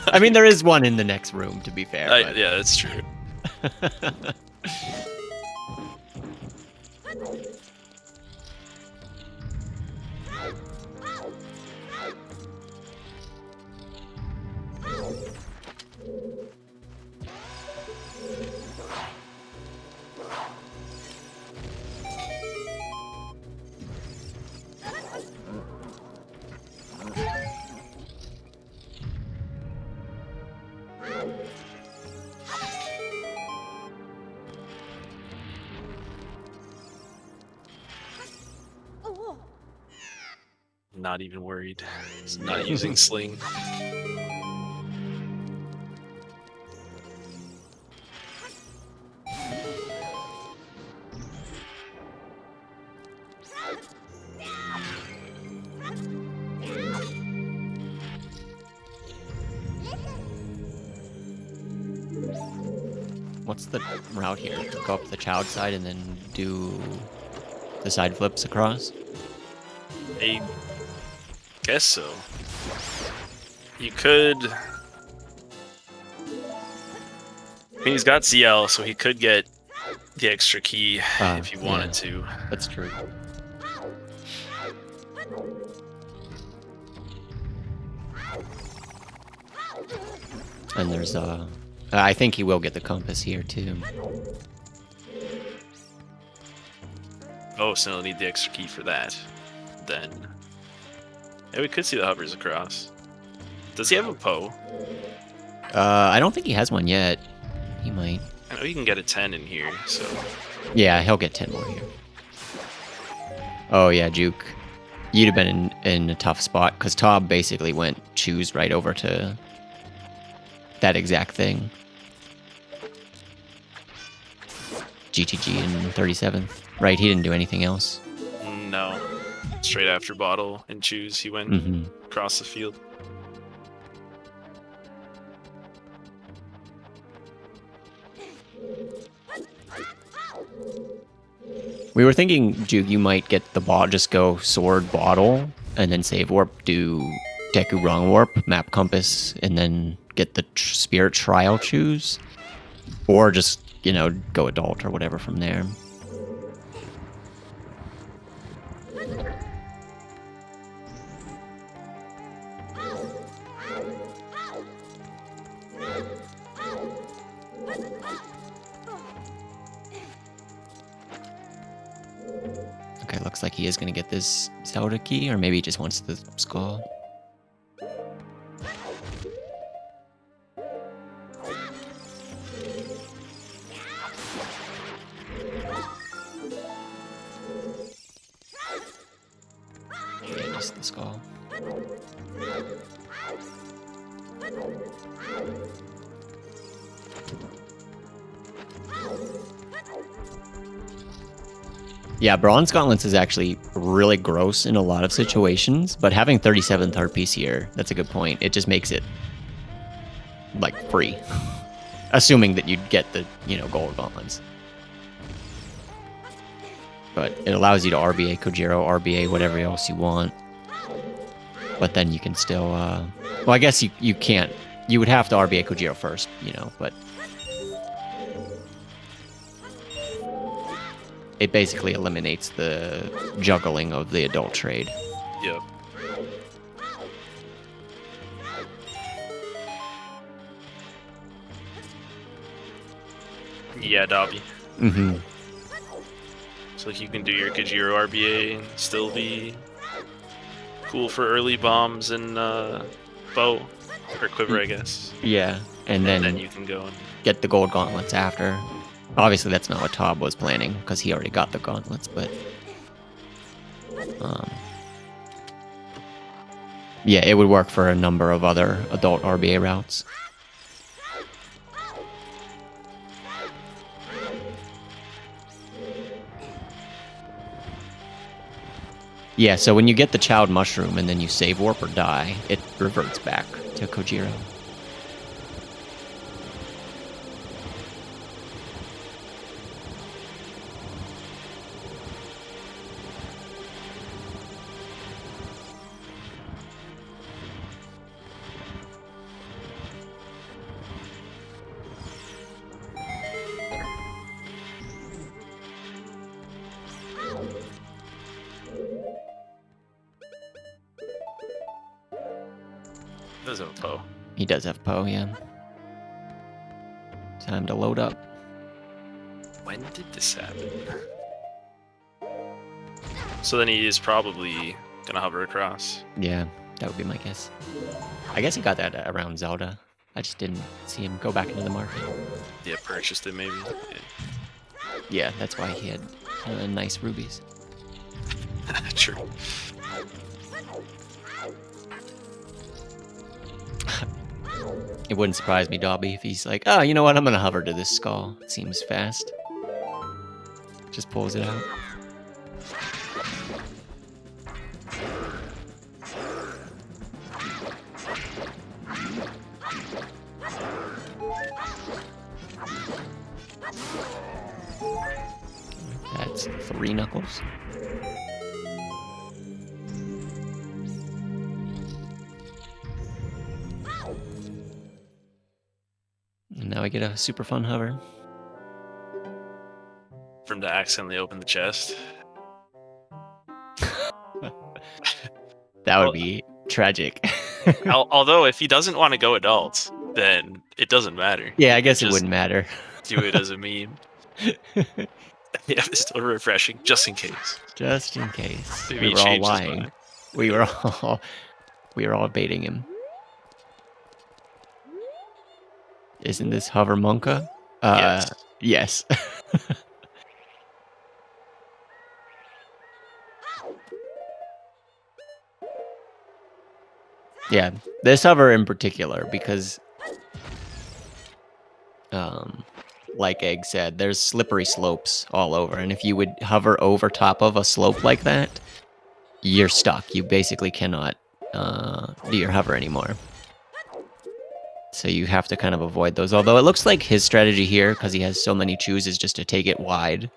I mean, there is one in the next room, to be fair. Yeah, that's true. not even worried. He's not using sling. What's the route here? Go up the child side and then do the side flips across? I guess so. You could... I mean, he's got ZL, so he could get the extra key if he wanted to. That's true. And there's I think he will get the compass here too. Oh, so he'll need the extra key for that. Then, yeah, we could see the hovers across. Does he have a Poe? I don't think he has one yet. He might. I know you can get a 10 in here, so... Yeah, he'll get 10 more here. Oh yeah, Juke. You'd have been in a tough spot, because Tob basically went choose right over to that exact thing. GTG in 37th. Right, he didn't do anything else. No. Straight after bottle and choose, he went across the field. We were thinking, Juke, you might get the bot, just go sword bottle, and then save warp, do Deku wrong warp, map compass, and then get the spirit trial choose. Or just, you know, go adult or whatever from there. Okay, looks like he is going to get this Zelda key, or maybe he just wants the skull. Yeah, just the skull. Yeah, Bronze Gauntlets is actually really gross in a lot of situations, but having 37th art piece here, that's a good point. It just makes it, like, free. Assuming that you'd get the, you know, gold gauntlets. But it allows you to RBA Kojiro, RBA whatever else you want. But then you can still, well, I guess you can't. You would have to RBA Kojiro first, you know, but... It basically eliminates the juggling of the adult trade. Yep. Yeah, Dobby. Mm-hmm. So like you can do your Kajiro RBA and still be cool for early bombs and bow or quiver, I guess. Yeah, and then you can go and get the gold gauntlets after. Obviously, that's not what Tob was planning, because he already got the gauntlets, but... yeah, it would work for a number of other adult RBA routes. Yeah, so when you get the Child Mushroom and then you save warp or die, it reverts back to Kojiro. does have a Poe. He does have Poe, yeah. Time to load up. When did this happen? So then he is probably gonna hover across. Yeah, that would be my guess. I guess he got that around Zelda. I just didn't see him go back into the market. Yeah, purchased it maybe. Yeah, that's why he had nice rubies. True. It wouldn't surprise me, Dobby, if he's like, oh, you know what? I'm going to hover to this skull. It seems fast. Just pulls it out. That's 3 knuckles. And now I get a super fun hover. For him to accidentally open the chest. That would be tragic. Although, if he doesn't want to go adult, then it doesn't matter. Yeah, I guess it wouldn't matter. Do it as a meme. Yeah, it's still refreshing, just in case. Just in case. Maybe We were all lying. We were all baiting him. Isn't this hover Monka? Yes. Yeah, this hover in particular, because like Egg said, there's slippery slopes all over, and if you would hover over top of a slope like that, you're stuck. You basically cannot do your hover anymore. So you have to kind of avoid those. Although it looks like his strategy here, because he has so many chews, is just to take it wide.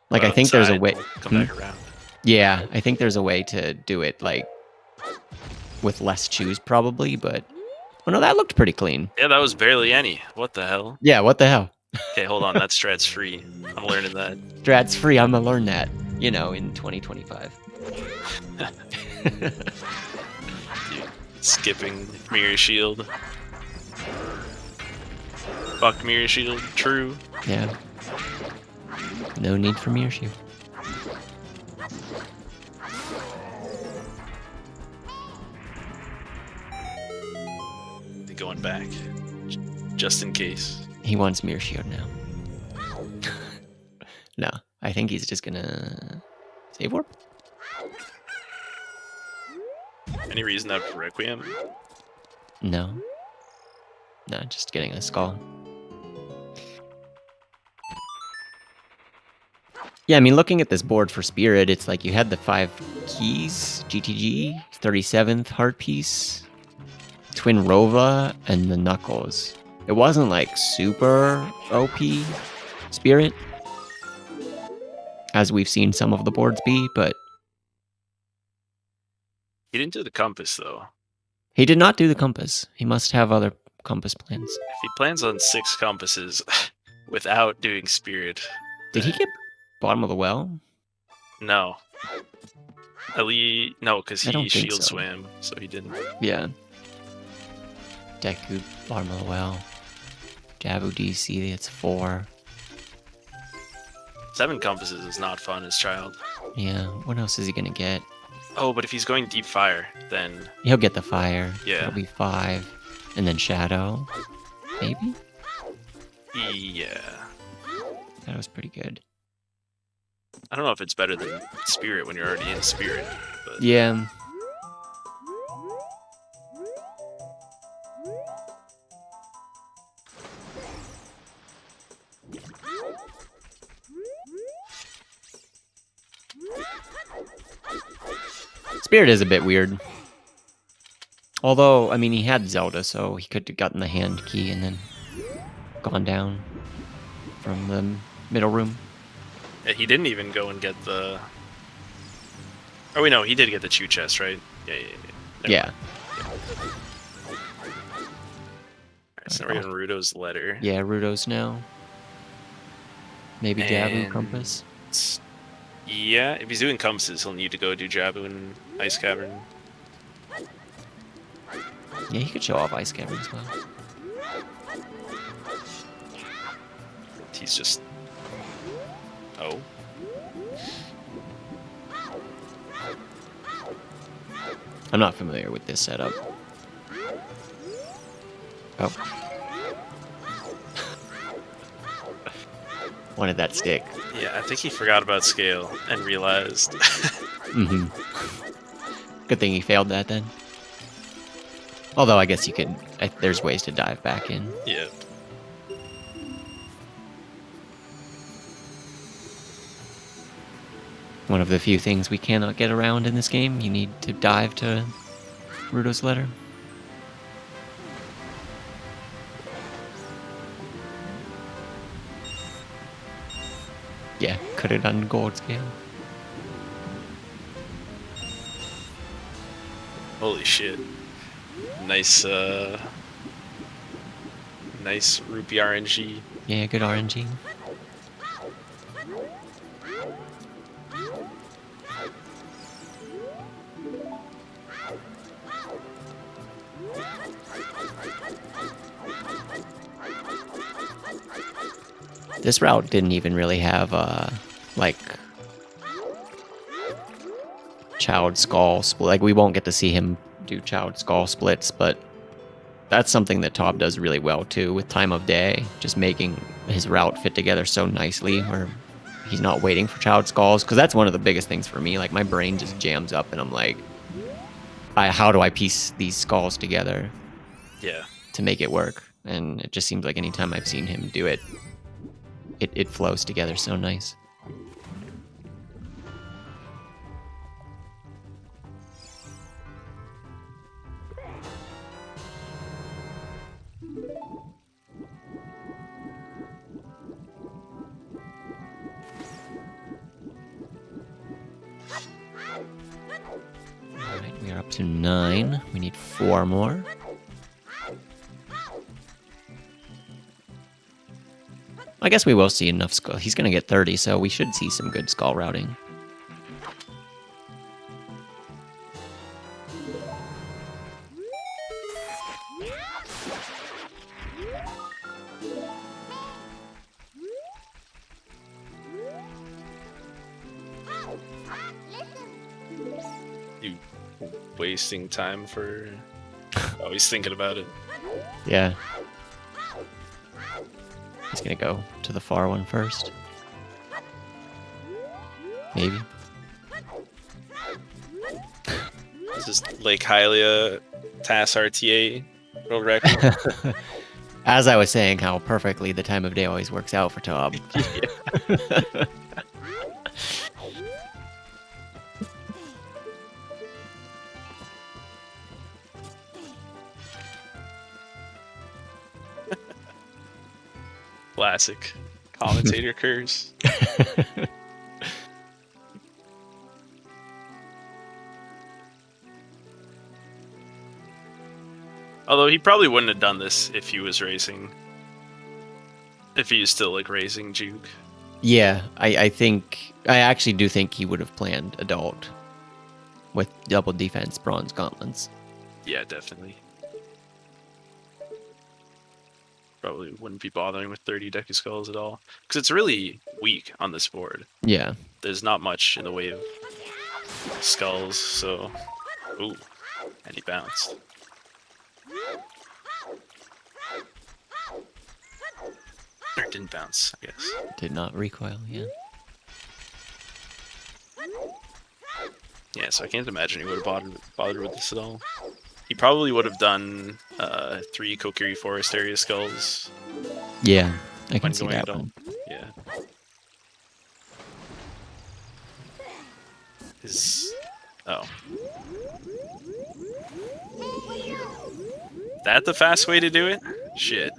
Like, I think there's a way. Come back around. Yeah, I think there's a way to do it, like, with less chews, probably, but... Oh, no, that looked pretty clean. Yeah, that was barely any. What the hell? Yeah, what the hell? Okay, hold on. That strat's free. I'm learning that. Strat's free. I'm gonna learn that, you know, in 2025. Dude, skipping mirror shield. Fuck mirror shield. True. Yeah. No need for mirror shield. Going back, just in case. He wants mirror shield now. No, I think he's just gonna save warp. Any reason that for Requiem? No. No, just getting a skull. Yeah, I mean, looking at this board for Spirit, it's like you had the 5 keys, GTG, 37th heart piece, Twin Rova, and the Knuckles. It wasn't like super OP Spirit, as we've seen some of the boards be, but... He didn't do the compass, though. He did not do the compass. He must have other compass plans. If he plans on 6 compasses without doing Spirit... Did he get bottom of the well? No. No, because he shield so. swam, so he didn't. Yeah. Deku, bottom of the well. Jabu DC, it's 4. 7 compasses is not fun as child. Yeah, what else is he gonna get? Oh, but if he's going deep fire, then... He'll get the fire. Yeah. That'll be 5. And then shadow. Maybe? Yeah. That was pretty good. I don't know if it's better than Spirit when you're already in Spirit. But... Yeah. Spirit is a bit weird. Although, I mean, he had Zelda, so he could have gotten the hand key and then gone down from the middle room. Yeah, he didn't even go and get the... Oh, wait, no, he did get the chew chest, right? Yeah. Alright, so we're getting Rudo's letter. Yeah, Rudo's now. Maybe Jabu compass. Yeah, if he's doing compasses, he'll need to go do Jabu and Ice Cavern. Yeah, he could show off Ice Cavern as well. He's just... Oh. I'm not familiar with this setup. Oh. Wanted that stick. Yeah, I think he forgot about scale and realized. Mm-hmm. Good thing he failed that then. Although I guess you could, there's ways to dive back in. Yeah. One of the few things we cannot get around in this game. You need to dive to Ruto's letter. Yeah, could have done gold scale. Holy shit. Nice, nice rupee RNG. Yeah, good RNG. This route didn't even really have, like, child skull split. Like, we won't get to see him do child skull splits, but that's something that Tob does really well, too, with time of day. Just making his route fit together so nicely, where he's not waiting for child skulls. Because that's one of the biggest things for me. Like, my brain just jams up, and I'm like, how do I piece these skulls together? Yeah. To make it work? And it just seems like anytime I've seen him do it, it flows together so nice. Alright, we are up to 9. We need 4 more. I guess we will see enough skull. He's going to get 30, so we should see some good skull routing. You wasting time for always thinking about it. Yeah. He's gonna go to the far one first. Maybe. This is Lake Hylia TAS RTA world record. As I was saying, how perfectly the time of day always works out for Tob. Classic commentator curse. Although he probably wouldn't have done this if he was racing. If he was still like racing juke. Yeah, I actually do think he would have planned adult with double defense bronze gauntlets. Yeah, definitely. Probably wouldn't be bothering with 30 Deku Skulls at all. Because it's really weak on this board. Yeah. There's not much in the way of skulls, so... Ooh, and he bounced. Or didn't bounce, I guess. Did not recoil, yeah. Yeah, so I can't imagine he would have bothered with this at all. He probably would have done 3 Kokiri Forest area skulls. Yeah, I can see that one. Yeah. Oh. That the fast way to do it? Shit.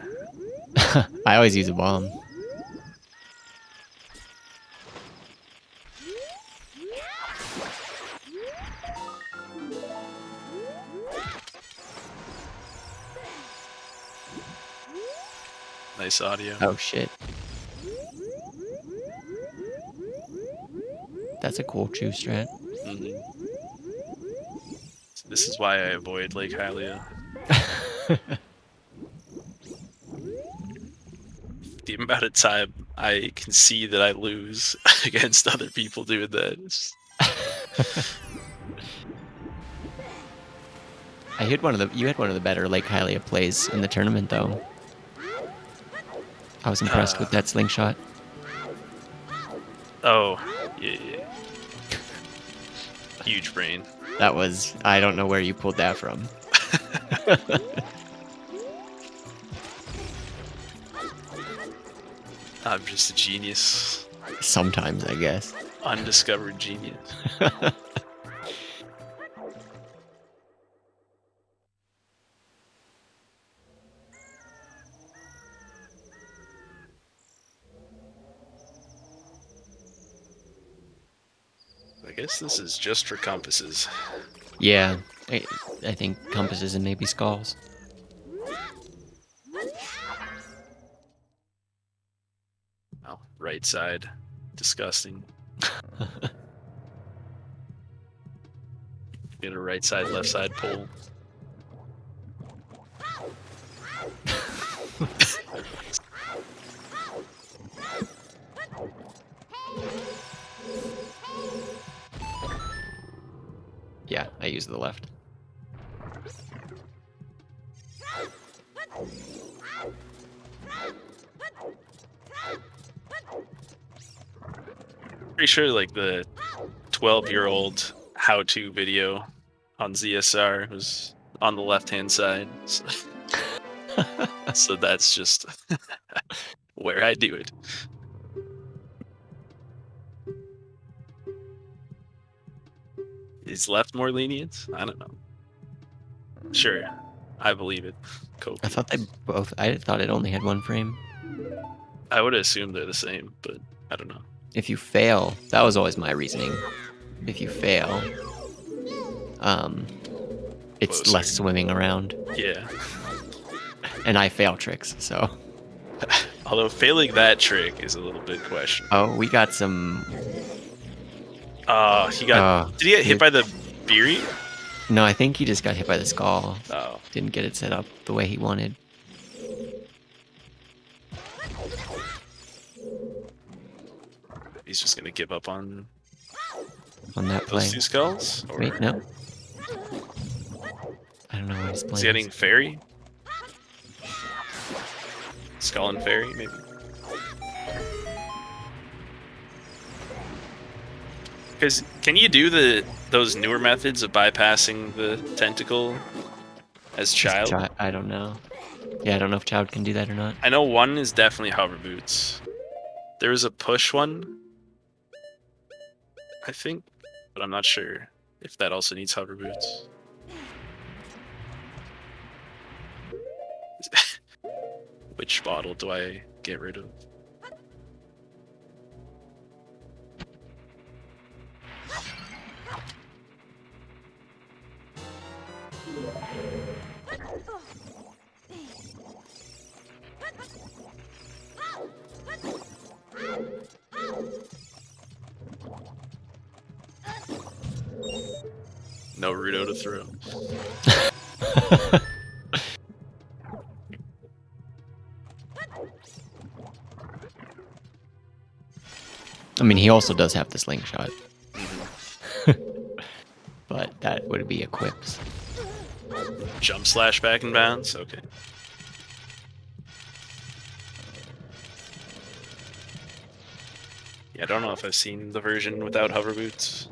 I always use a bomb. Nice audio. Oh shit. That's a cool chew strat. Mm-hmm. This is why I avoid Lake Hylia. The amount of time I can see that I lose against other people doing that. You had one of the better Lake Hylia plays in the tournament, though. I was impressed with that slingshot. Oh, yeah. Huge brain. That was, I don't know where you pulled that from. I'm just a genius. Sometimes, I guess. Undiscovered genius. I guess this is just for compasses. Yeah, I think compasses and maybe skulls. Oh, right side. Disgusting. Get a right side, left side pull. Yeah, I use the left. Pretty sure like the 12-year-old how-to video on ZSR was on the left-hand side. So that's just where I do it. Is left more lenient? I don't know. Sure, I believe it. Kobe. I thought they both. I thought it only had one frame. I would assume they're the same, but I don't know. If you fail, that was always my reasoning. If you fail, it's Closer. less swimming around. Yeah. And I fail tricks, so. Although failing that trick is a little bit questionable. Oh, we got some. He got. Did he get hit by the Beery? No, I think he just got hit by the skull. Oh. Didn't get it set up the way he wanted. He's just gonna give up on that play. those two skulls? Or Wait, no. I don't know what he's playing. is he getting fairy? Skull and fairy, maybe? Because can you do those newer methods of bypassing the tentacle as child? I don't know. Yeah, I don't know if child can do that or not. I know one is definitely hover boots. There was a push one, I think, but I'm not sure if that also needs hover boots. Which bottle do I get rid of? No Rudo to throw. I mean, he also does have the slingshot. But that would be equipped. Jump slash back and bounce? Okay. Yeah, I don't know if I've seen the version without hover boots.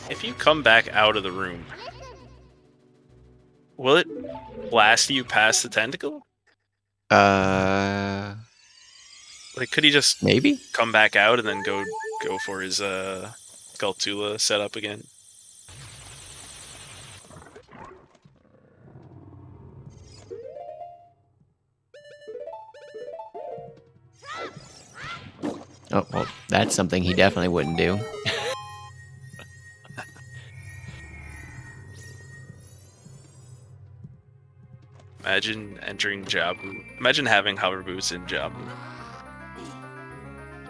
If you come back out of the room, will it blast you past the tentacle? Like, could he just maybe come back out and then go for his Galtula setup again? Oh, well, that's something he definitely wouldn't do. Imagine entering Jabu. Imagine having hover boots in Jabu.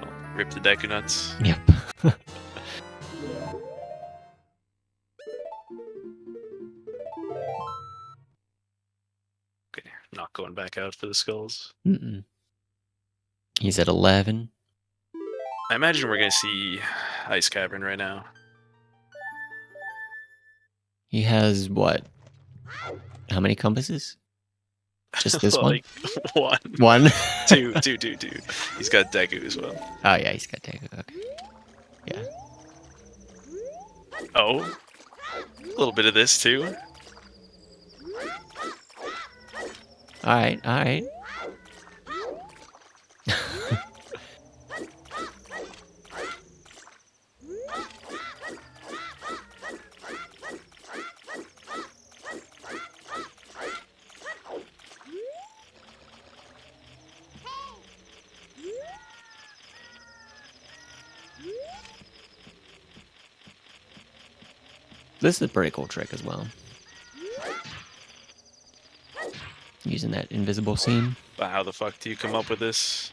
Oh, rip the Deku nuts. Yep. not going back out for the skulls. Mm-mm. He's at 11. I imagine we're gonna see Ice Cavern right now. He has what? How many compasses? Just this like, one? one. One? Two. He's got Deku as well. Oh, yeah, he's got Deku. Okay. Yeah. Oh. A little bit of this, too. Alright, alright. This is a pretty cool trick as well. Using that invisible seam. But how the fuck do you come up with this?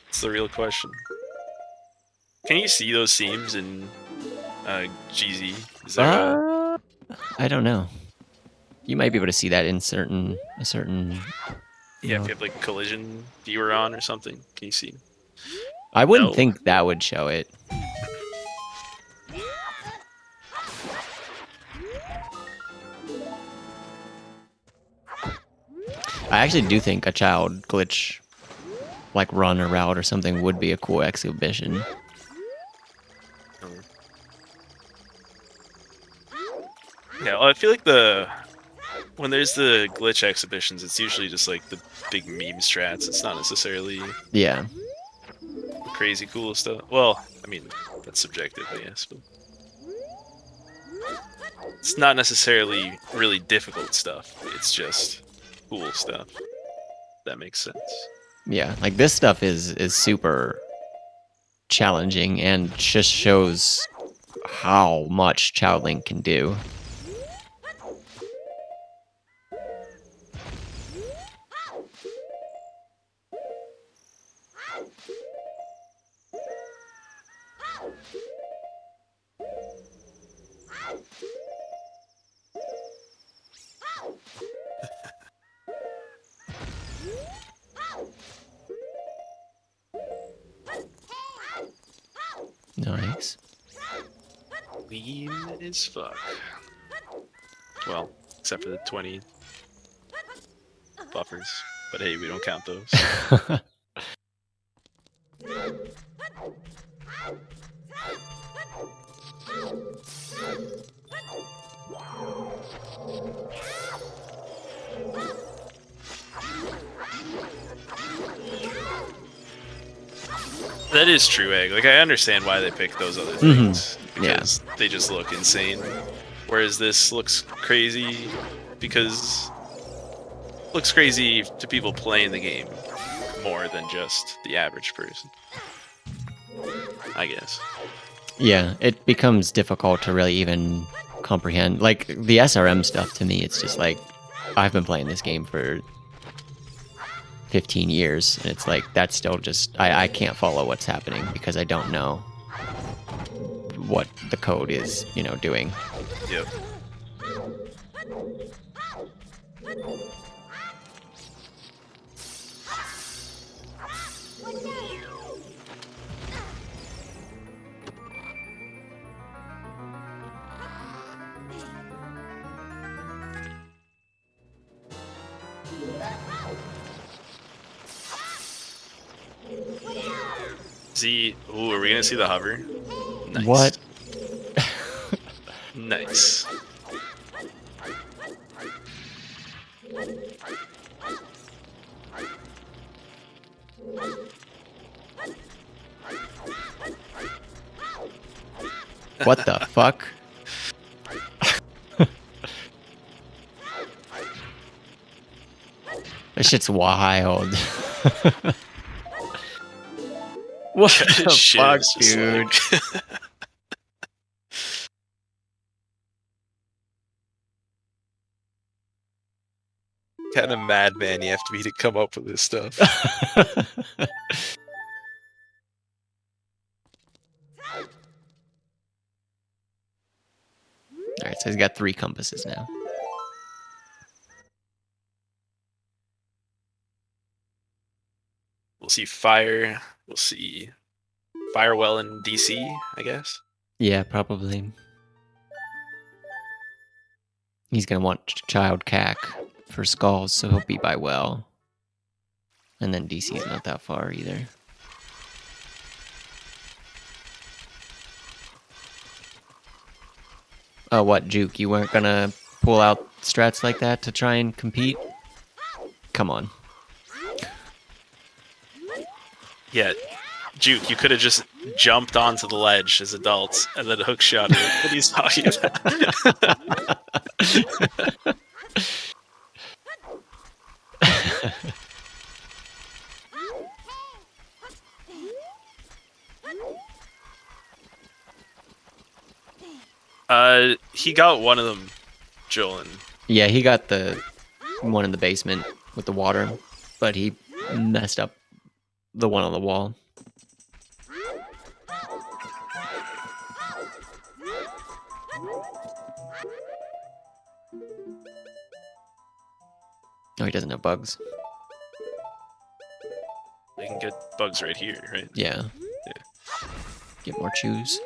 It's the real question. Can you see those seams in GZ? Is there I don't know. You might be able to see that in a certain. Yeah, if you have like collision viewer on or something, can you see? I wouldn't think that would show it. I actually do think a child glitch, like run or route or something, would be a cool exhibition. Yeah, well, I feel like when there's the glitch exhibitions, it's usually just like the big meme strats. It's not necessarily crazy cool stuff. Well, I mean, that's subjective, I guess, but it's not necessarily really difficult stuff. It's just cool stuff. That makes sense. Yeah, like this stuff is super challenging and just shows how much Child Link can do. Nice. Lean as fuck. Well, except for the 20 buffers. But hey, we don't count those. That is true, Egg. Like, I understand why they picked those other things. Because they just look insane. Whereas this looks crazy because it looks crazy to people playing the game more than just the average person, I guess. Yeah, it becomes difficult to really even comprehend. Like, the SRM stuff, to me, it's just like, I've been playing this game for 15 years, and it's like, that's still just, I can't follow what's happening because I don't know what the code is, doing. Yep. Ooh, are we gonna see the hover? Nice. What? Nice. What the fuck? This shit's wild. What the fuck, dude? Like... kind of madman you have to be to come up with this stuff. Alright, so he's got 3 compasses now. see fire. We'll see Firewell in DC, I guess. Yeah, probably. He's gonna want Child Cack for Skulls, so he'll be by Well. And then DC's not that far either. Oh, what, Juke? You weren't gonna pull out strats like that to try and compete? Come on. Yeah, Juke, you could have just jumped onto the ledge as adults and then hookshot it. What are you talking about? He got one of them, Jolin. Yeah, he got the one in the basement with the water, but he messed up the one on the wall. Oh, he doesn't have bugs. They can get bugs right here, right? Yeah. Get more chews.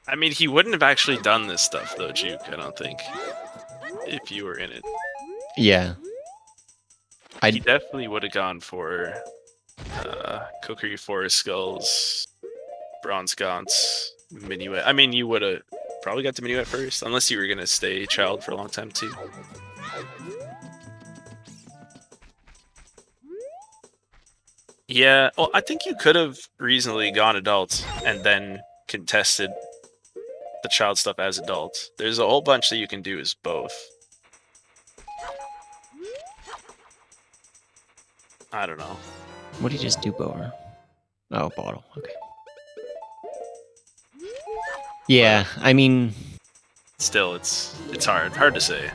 I mean, he wouldn't have actually done this stuff, though, Juke, I don't think, if you were in it. Yeah. He definitely would have gone for Cookery Forest Skulls, Bronze Gaunts, Minuet. I mean, you would have probably got to Minuet first, unless you were going to stay Child for a long time, too. Yeah, well, I think you could have reasonably gone adult and then contested the Child stuff as adult. There's a whole bunch that you can do as both. I don't know. What did he just do, Bower? Oh, bottle. Okay. Yeah, I mean... Still, it's hard to say.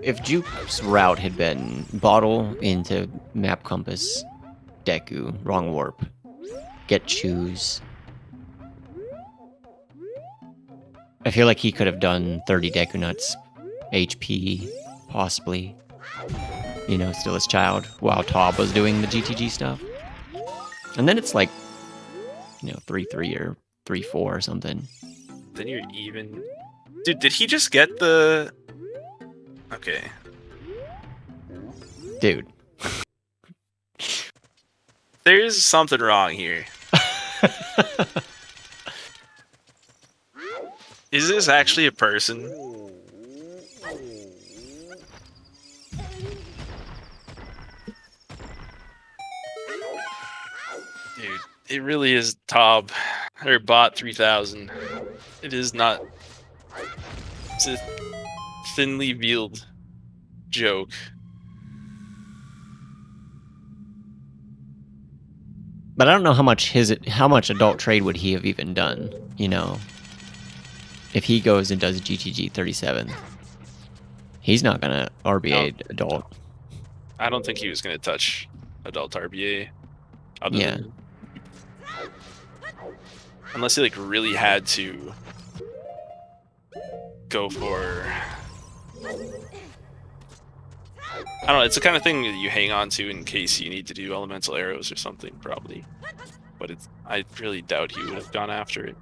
If Juke's route had been bottle into map compass, Deku, wrong warp, get choose. I feel like he could have done 30 Deku nuts, HP, possibly. You know, still as Child, while Tob was doing the GTG stuff. And then it's like, you know, 3-3 or 3-4 or something. Then you're even. Dude, did he just get the... Okay. Dude. There's something wrong here. Is this actually a person? Dude, it really is Tob, or Bot3000. It is not... It's a thinly veiled joke. But I don't know how much adult trade would he have even done, you know? If he goes and does GTG 37th, he's not gonna RBA adult. I don't think he was gonna touch adult RBA. Yeah. Unless he like really had to go for... I don't know, it's the kind of thing that you hang on to in case you need to do elemental arrows or something, probably. But I really doubt he would have gone after it.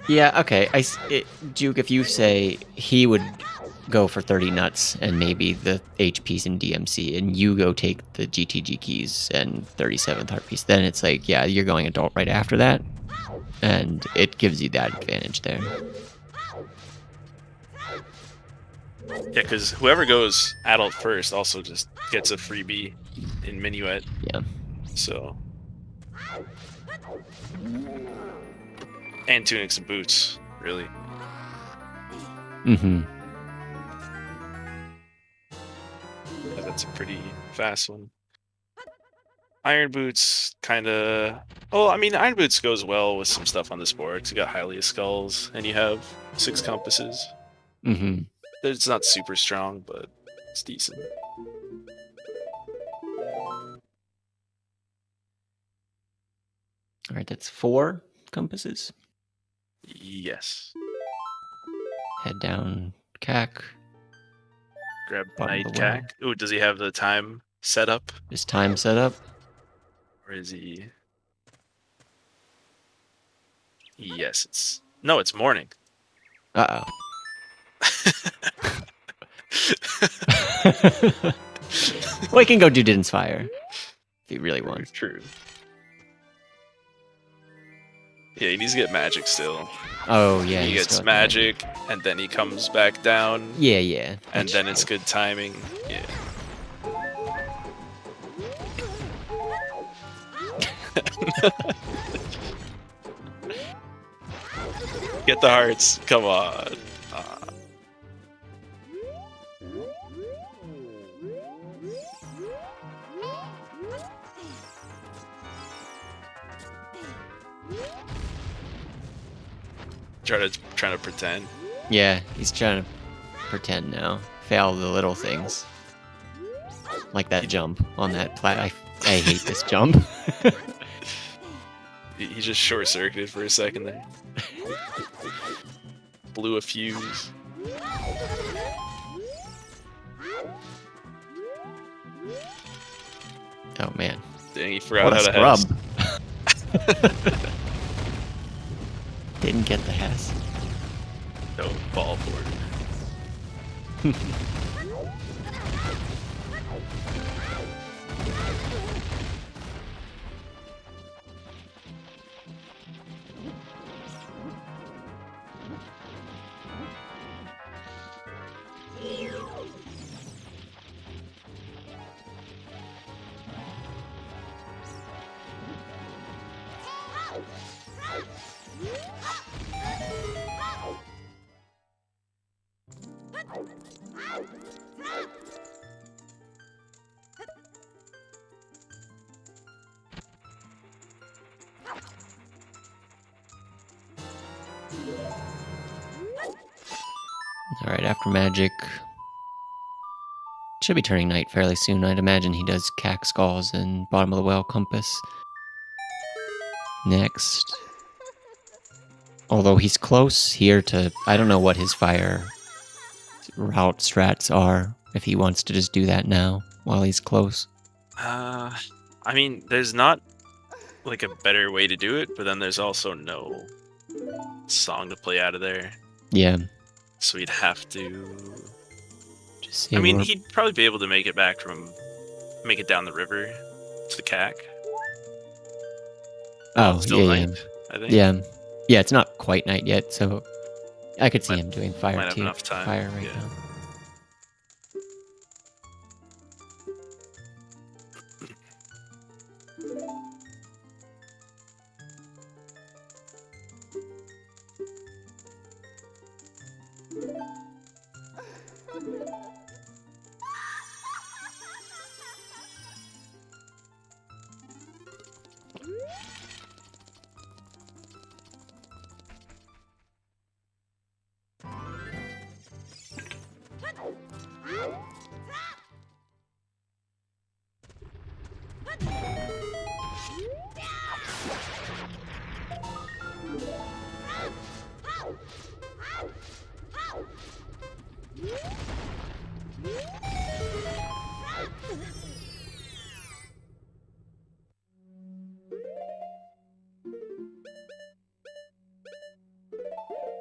Yeah, okay. Juke, if you say he would go for 30 nuts and maybe the HPs in DMC, and you go take the GTG keys and 37th heart piece, then it's like, yeah, you're going adult right after that. And it gives you that advantage there. Yeah, because whoever goes adult first also just gets a freebie in Minuet. Yeah. So. And tunics and boots, really. Mm-hmm. Yeah, that's a pretty fast one. Iron Boots kind of. Well, I mean, Iron Boots goes well with some stuff on this board. 'Cause you got Hylia Skulls and you have 6 compasses. Mm-hmm. It's not super strong, but it's decent. All right, that's 4 compasses. Yes. Head down, CAC. Grab Bottom Knight of the well. Cac. Ooh, does he have the time set up? Is time set up? Or is he... Yes, it's... No, it's morning. Uh-oh. Well, he can go do Din's Fire if he really wants. True. Yeah, he needs to get magic still. Oh, yeah. He gets magic, and then he comes back down. Yeah, yeah. And then it's good timing. Yeah. Get the hearts. Come on. Trying to pretend. Yeah, he's trying to pretend now. Fail the little things. Like that jump on that plat. I hate this jump. He just short-circuited for a second there. Blew a fuse. Oh man. Dang, he forgot how to scrub. Didn't get the Hess. No, ball for it. Alright, after magic. Should be turning night fairly soon. I'd imagine he does CAC Skulls and Bottom of the Well Compass. Next. Although he's close here to... I don't know what his fire route strats are. If he wants to just do that now while he's close. I mean, there's not like a better way to do it, but then there's also no song to play out of there. Yeah. So he'd have to... Just I mean, he'd probably be able to make it down the river to the CAC. Oh, Still yeah, night, I think. Yeah. Yeah, it's not quite night yet, so I could see him doing fire might have too. enough time, Fire right yeah. now.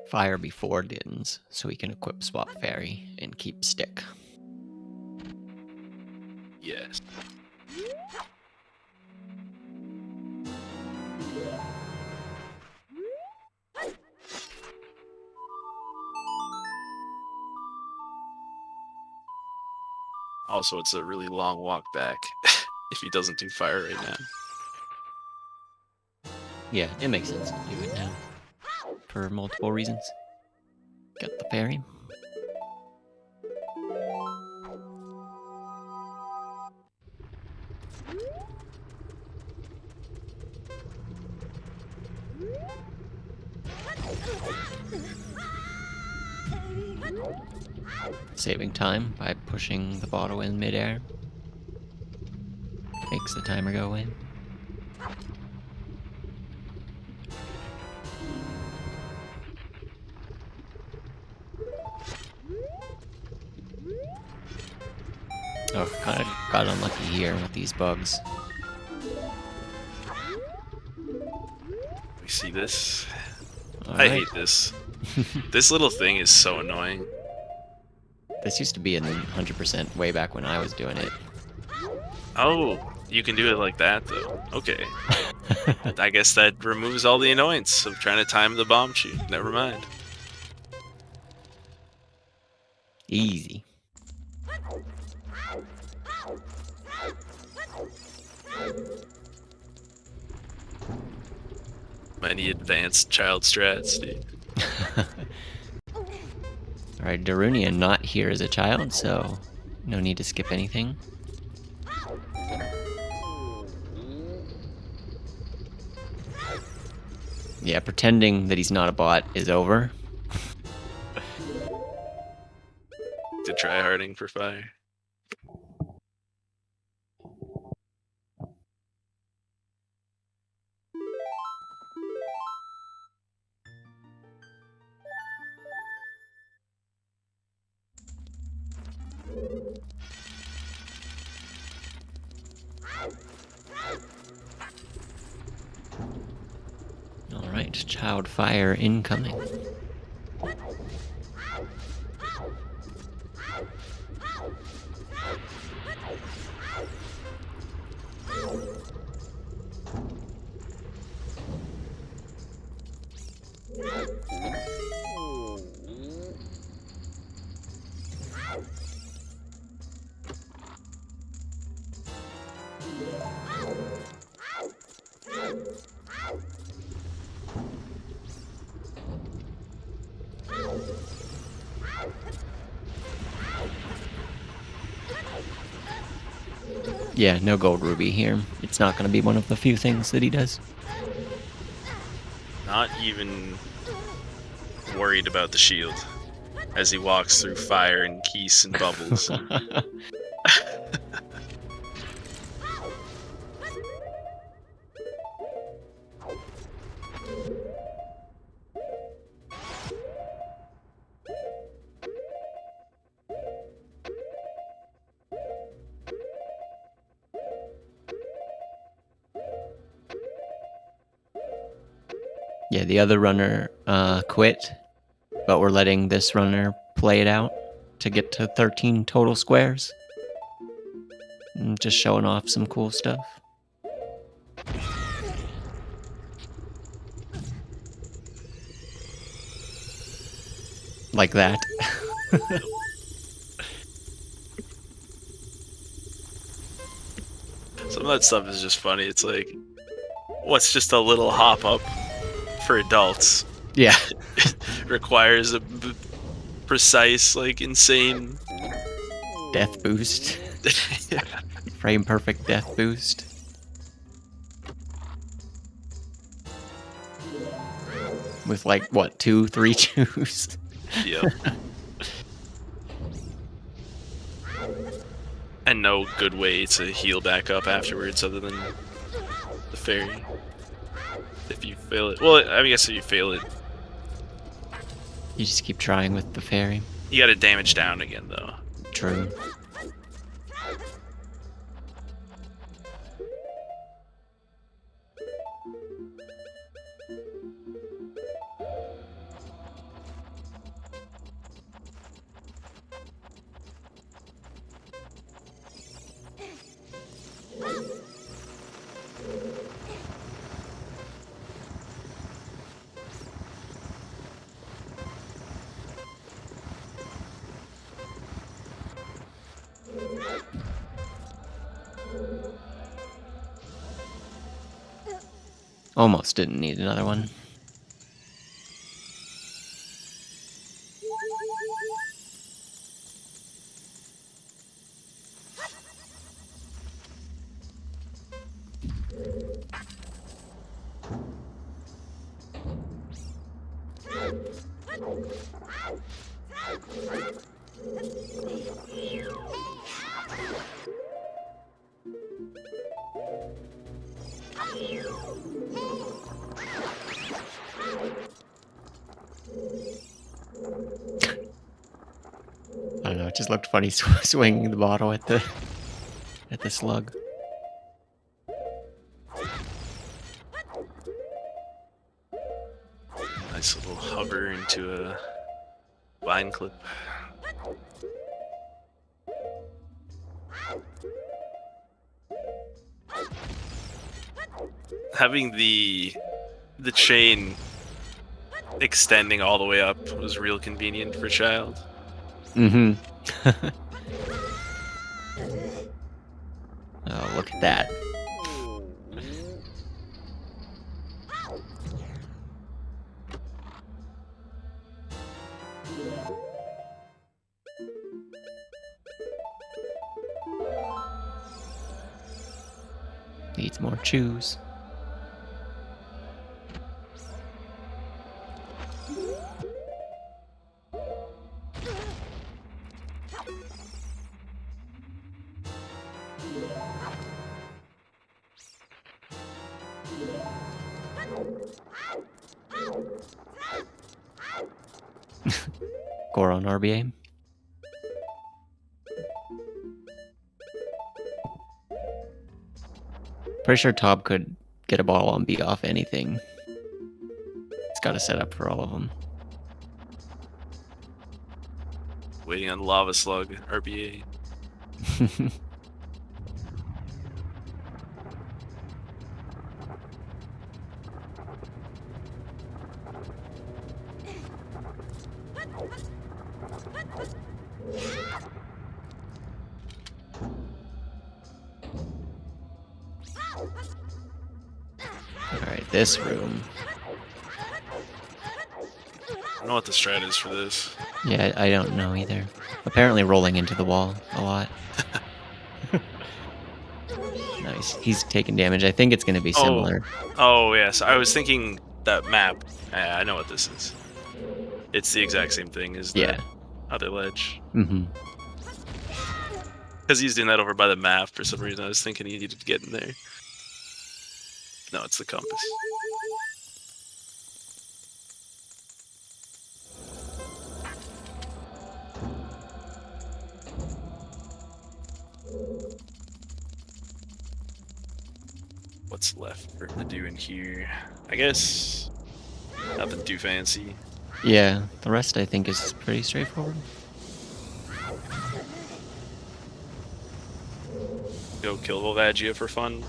Fire before Din's, so he can equip Swap Fairy and keep Stick. Yes. Also, it's a really long walk back if he doesn't do fire right now. Yeah, it makes sense to do it now. For multiple reasons. Got the fairy. Saving time by pushing the bottle in midair. Makes the timer go away. Oh, kind of got unlucky here with these bugs. We see this. All I right. hate this. This little thing is so annoying. This used to be in 100% way back when I was doing it. Oh, you can do it like that though. Okay. I guess that removes all the annoyance of trying to time the bomb shoot. Never mind. Easy. Many advanced child strats, dude. Alright, Darunia not here as a child, so no need to skip anything. Yeah, pretending that he's not a bot is over. To try harding for fire. Alright, child fire incoming. Yeah, no gold ruby here. It's not going to be one of the few things that he does. Not even worried about the shield as he walks through fire and geese and bubbles. Yeah, the other runner quit, but we're letting this runner play it out to get to 13 total squares. And just showing off some cool stuff. Like that. Some of that stuff is just funny. It's like, what's just a little hop up for adults? Yeah. Requires a precise, like, insane Death boost. Yeah. Frame perfect death boost. With like, what, 2, 3 chews? Yep. And no good way to heal back up afterwards other than the fairy. If you fail it. Well, I guess if you fail it, You just keep trying with the fairy. you gotta damage down again, though. True. Almost didn't need another one. I don't know. It just looked funny swinging the bottle at the slug. Nice little hover into a vine clip. Having the chain extending all the way up was real convenient for Child. Mm-hmm. Oh, look at that. Needs more chews. Goron RBA. Pretty sure Tob could get a ball on beat off anything. It's got a setup for all of them. Waiting on Lava Slug, RBA. Alright, this room. I don't know what the strat is for this. Yeah, I don't know either. Apparently rolling into the wall a lot. Nice. He's taking damage. I think it's going to be similar. Oh, yes. I was thinking that map. I know what this is. It's the exact same thing as the other ledge. Mm-hmm. Because he's doing that over by the map for some reason. I was thinking he needed to get in there. No, it's the compass. What's left for him to do in here? I guess nothing too fancy. Yeah, the rest I think is pretty straightforward. Go kill Volvagia for fun.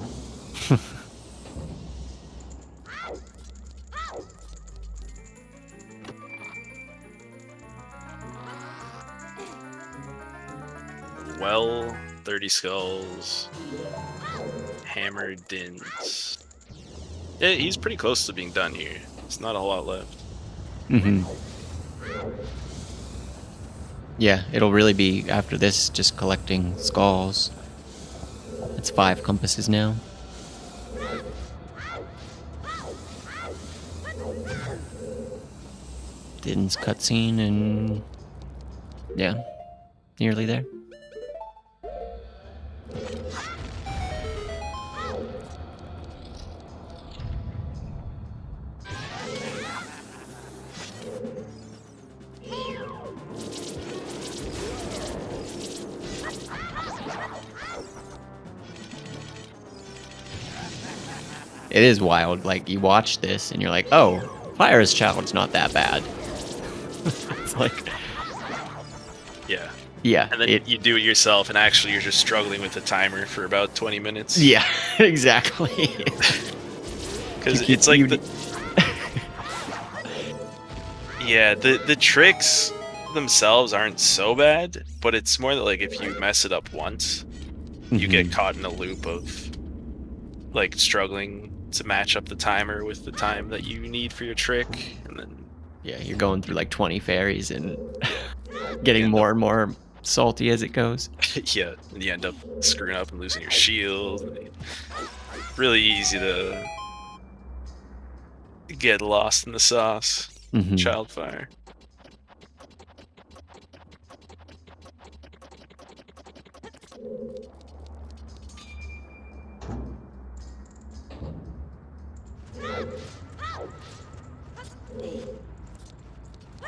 Well, 30 skulls. Hammered Dins. Yeah, he's pretty close to being done here. There's not a lot left. Mm-hmm. Yeah, it'll really be, after this, just collecting skulls. It's 5 compasses now. Din's cutscene and... yeah, nearly there. It is wild. Like, you watch this and you're like, oh, Fire's Child's not that bad. It's like... yeah. Yeah. And then you do it yourself, and actually you're just struggling with the timer for about 20 minutes. Yeah, exactly. Because it's like yeah, the tricks themselves aren't so bad, but it's more that, like, if you mess it up once, you get caught in a loop of, like, struggling to match up the timer with the time that you need for your trick, and then... yeah, you're going through, like, 20 fairies and getting more and more salty as it goes. Yeah, and you end up screwing up and losing your shield. And really easy to get lost in the sauce. Childfire.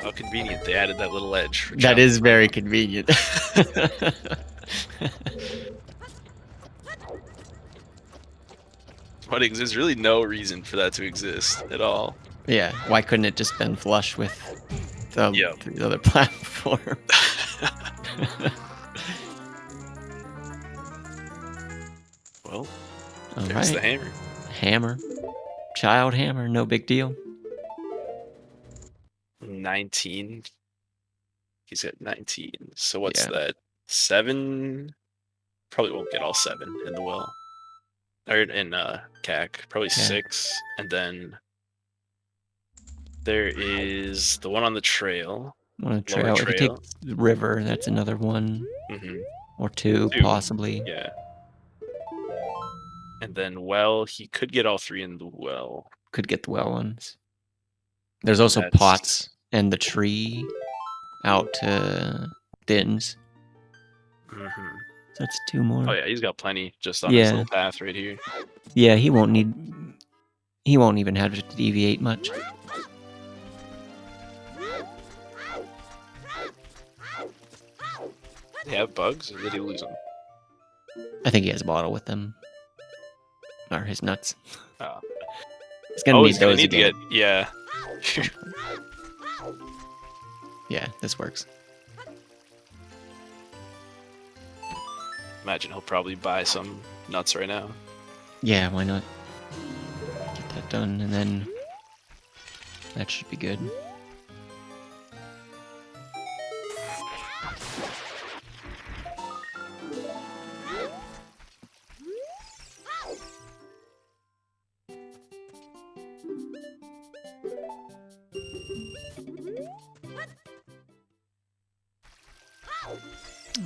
How convenient they added that little edge. For that is very convenient. There's really no reason for that to exist at all. Yeah, why couldn't it just been flush with the other platform? Well, there's the hammer. Hammer. Child hammer, no big deal. 19. He's at 19. So what's that? 7? Probably won't get all 7 in the well. Or in CAC. Probably 6. And then there is the one on the trail. On the trail. If you take the river, that's another one. Or 2, possibly. Yeah. And then well, he could get all 3 in the well. Could get the well ones. There's also pots and the tree out to Dins. So that's 2 more. Oh yeah, he's got plenty just on his little path right here. Yeah, he won't even have to deviate much. They have bugs, or did he lose them? I think he has a bottle with them. Or his nuts. Oh. He's gonna need those again. To get, Yeah, this works. Imagine he'll probably buy some nuts right now. Yeah, why not? Get that done, and then that should be good.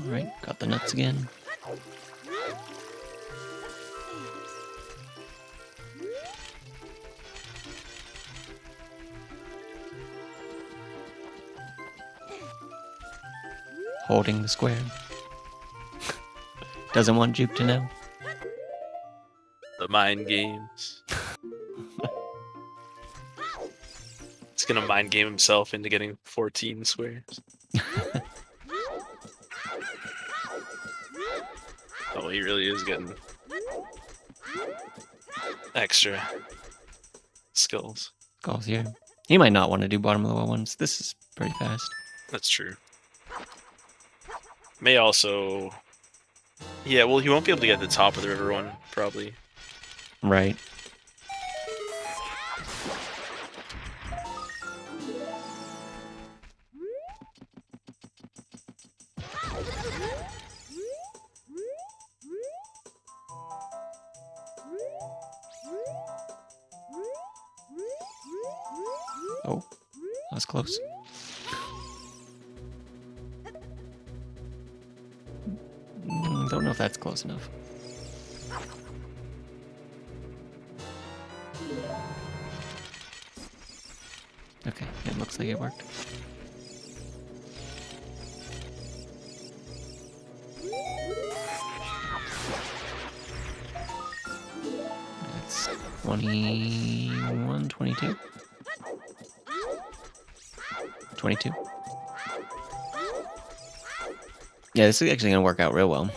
Alright, got the nuts again. Holding the square. Doesn't want Juke to know. The mind games. He's gonna mind game himself into getting 14 squares. Oh, he really is getting extra skills. Calls here. He might not want to do bottom of the well ones. This is pretty fast. That's true. May also... Yeah, well, he won't be able to get the top of the river one, probably. Right. Oh, that was close. Don't know if that's close enough. Okay, it looks like it worked. That's 21, 22. 22. Yeah, this is actually going to work out real well.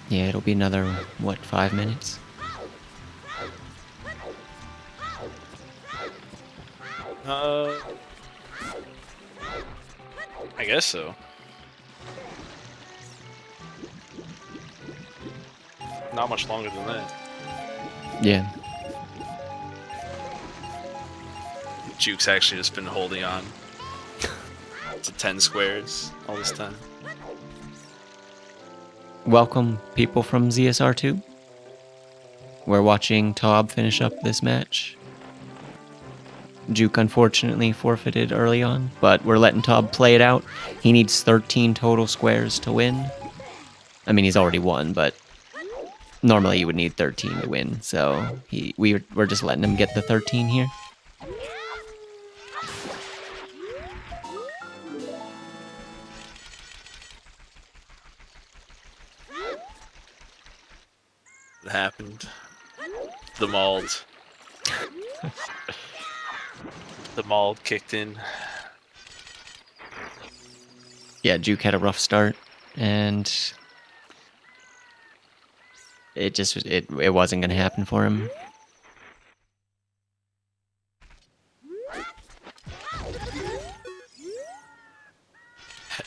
Yeah, it'll be another, what, 5 minutes? I guess so. Not much longer than that. Yeah. Juke's actually just been holding on to 10 squares all this time. Welcome, people from ZSR2. We're watching Tob finish up this match. Juke unfortunately forfeited early on, but we're letting Tob play it out. He needs 13 total squares to win. I mean, he's already won, but normally you would need 13 to win, so we're just letting him get the 13 here. It happened. The mauled. The mauled kicked in. Yeah, juwk had a rough start, and it just it wasn't going to happen for him.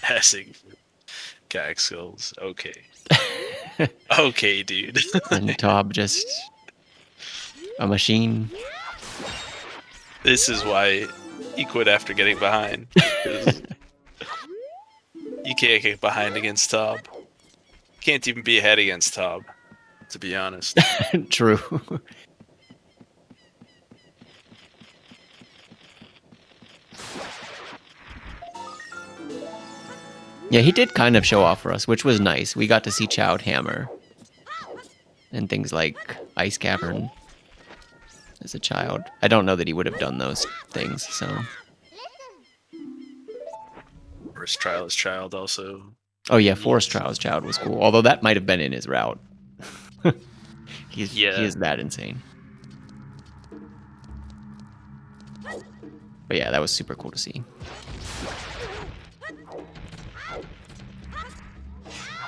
Hessing. Gag skills. Okay. Okay, dude. And Tob just a machine. This is why he quit after getting behind. You can't get behind against Tob. Can't even be ahead against Tob, to be honest. True. Yeah, he did kind of show off for us, which was nice. We got to see Chowd hammer and things like Ice Cavern as a child. I don't know that he would have done those things, so. Forest Trial is Child also. Oh yeah, Forest Trials Chowd was cool. Although that might have been in his route. He is that insane. But yeah, that was super cool to see.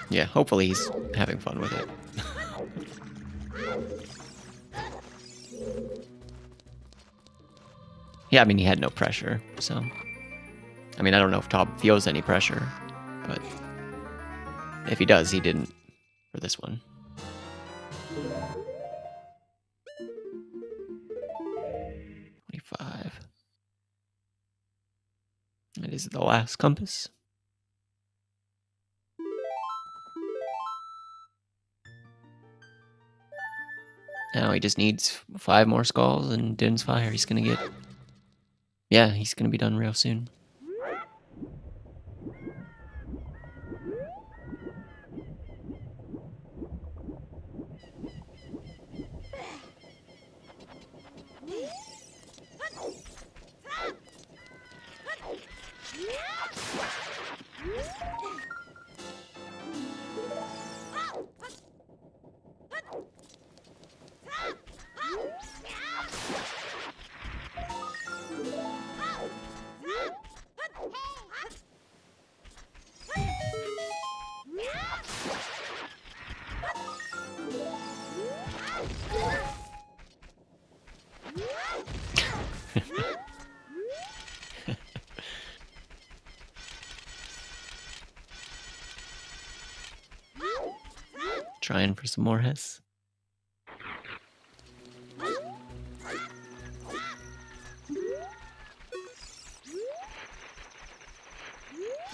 Yeah, hopefully he's having fun with it. Yeah, I mean, he had no pressure, so. I mean, I don't know if Tob feels any pressure, but if he does, he didn't for this one. It is the last compass. Now he just needs 5 more skulls and Din's Fire. He's gonna get... Yeah, he's gonna be done real soon. Trying for some more Hess.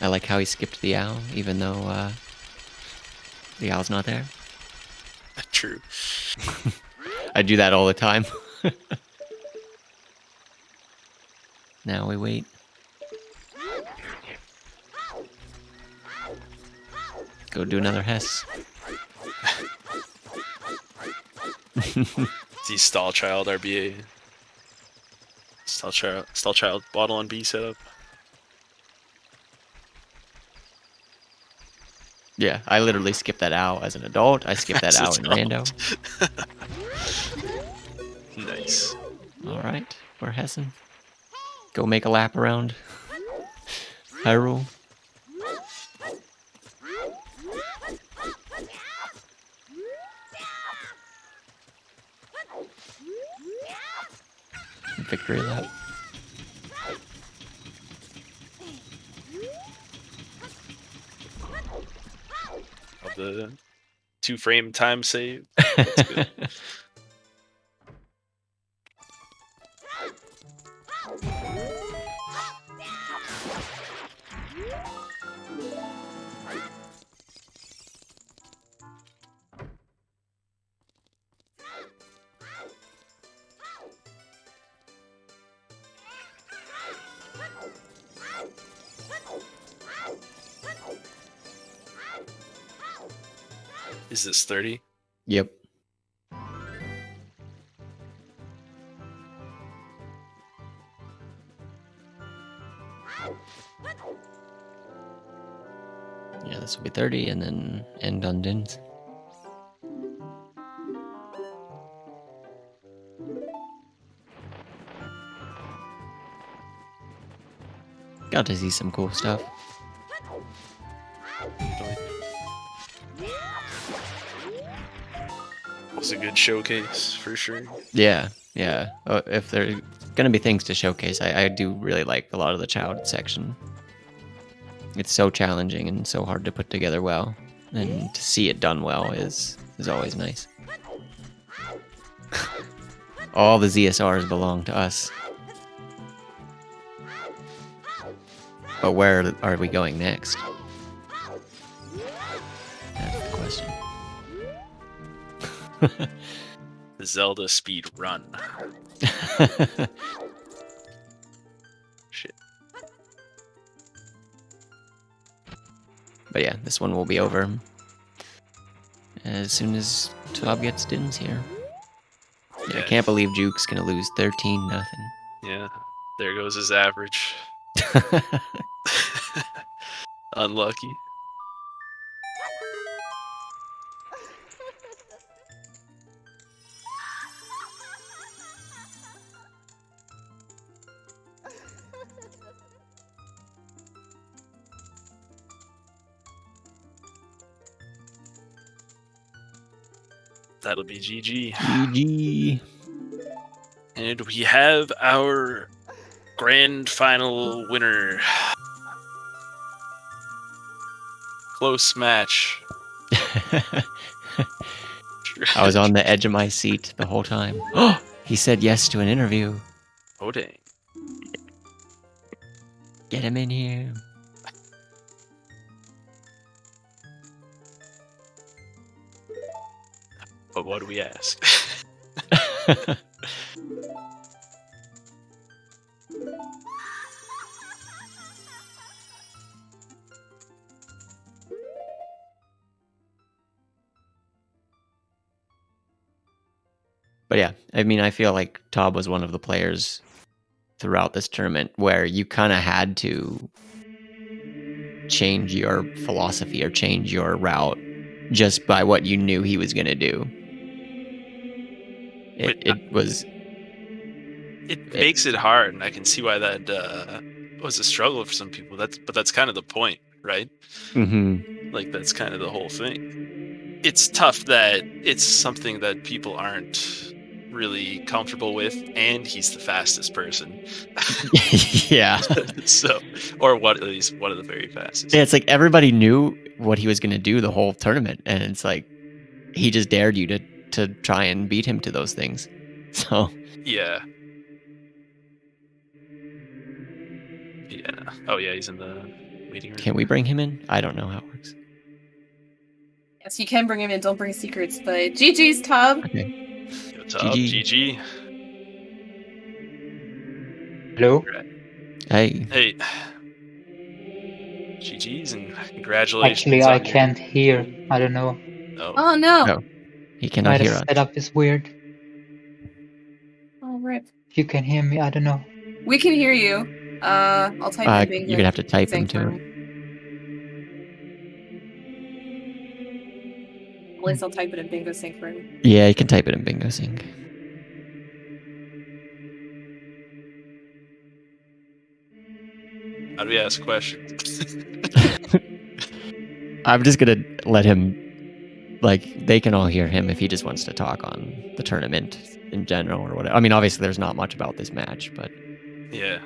I like how he skipped the owl, even though the owl's not there. True. I do that all the time. Now we wait. Go do another Hess. The Stall Child RBA. Stall Child bottle on B setup. Yeah, I literally skipped that owl as an adult. I skipped that owl in rando. Nice. Alright, we're Hessing. Go make a lap around Hyrule. Victory lap. Of the 2-frame time save. That's good. Is this 30? Yep. Yeah, this will be 30 and then end on Din's. got to see some cool stuff. It's a good showcase for sure. Yeah. If there are gonna be things to showcase, I do really like a lot of the child section. It's so challenging and so hard to put together well, and to see it done well is always nice. All the ZSRs belong to us. But where are we going next? That's the question. The Zelda speed run. Shit. But yeah, this one will be over as soon as Tob gets dins here. Yeah, I can't believe Juke's gonna lose 13-0. Yeah, there goes his average. Unlucky. That'll be GG. GG. And we have our grand final winner. Close match. I was on the edge of my seat the whole time. Oh, he said yes to an interview. Oh, dang. Get him in here. But what do we ask? But yeah, I mean, I feel like Tob was one of the players throughout this tournament where you kind of had to change your philosophy or change your route just by what you knew he was going to do. It makes it hard, and I can see why that was a struggle for some people. But that's kind of the point, right? Mm-hmm. Like, that's kind of the whole thing. It's tough that it's something that people aren't really comfortable with, and he's the fastest person. Yeah. So, or what, at least one of the very fastest. Yeah, it's like everybody knew what he was going to do the whole tournament, and it's like he just dared you to try and beat him to those things. So yeah. Oh yeah, he's in the waiting room. Can we bring him in? I don't know how it works. Yes, you can bring him in. Don't bring secrets. But GG's, Tob. Okay. Yo, Tob, GG. Hello? Hey. Hey. GG's and congratulations. Actually, I can't hear. I don't know. Oh no. No, he cannot hear us. The setup is weird. Oh, rip. If you can hear me, I don't know. We can hear you. I'll type in bingo. You're gonna have to type into it. At least I'll type it in Bingo Sync room. Yeah, you can type it in Bingo Sync. How do we ask questions? I'm just gonna let him, like, they can all hear him if he just wants to talk on the tournament in general or whatever. I mean, obviously there's not much about this match, but yeah.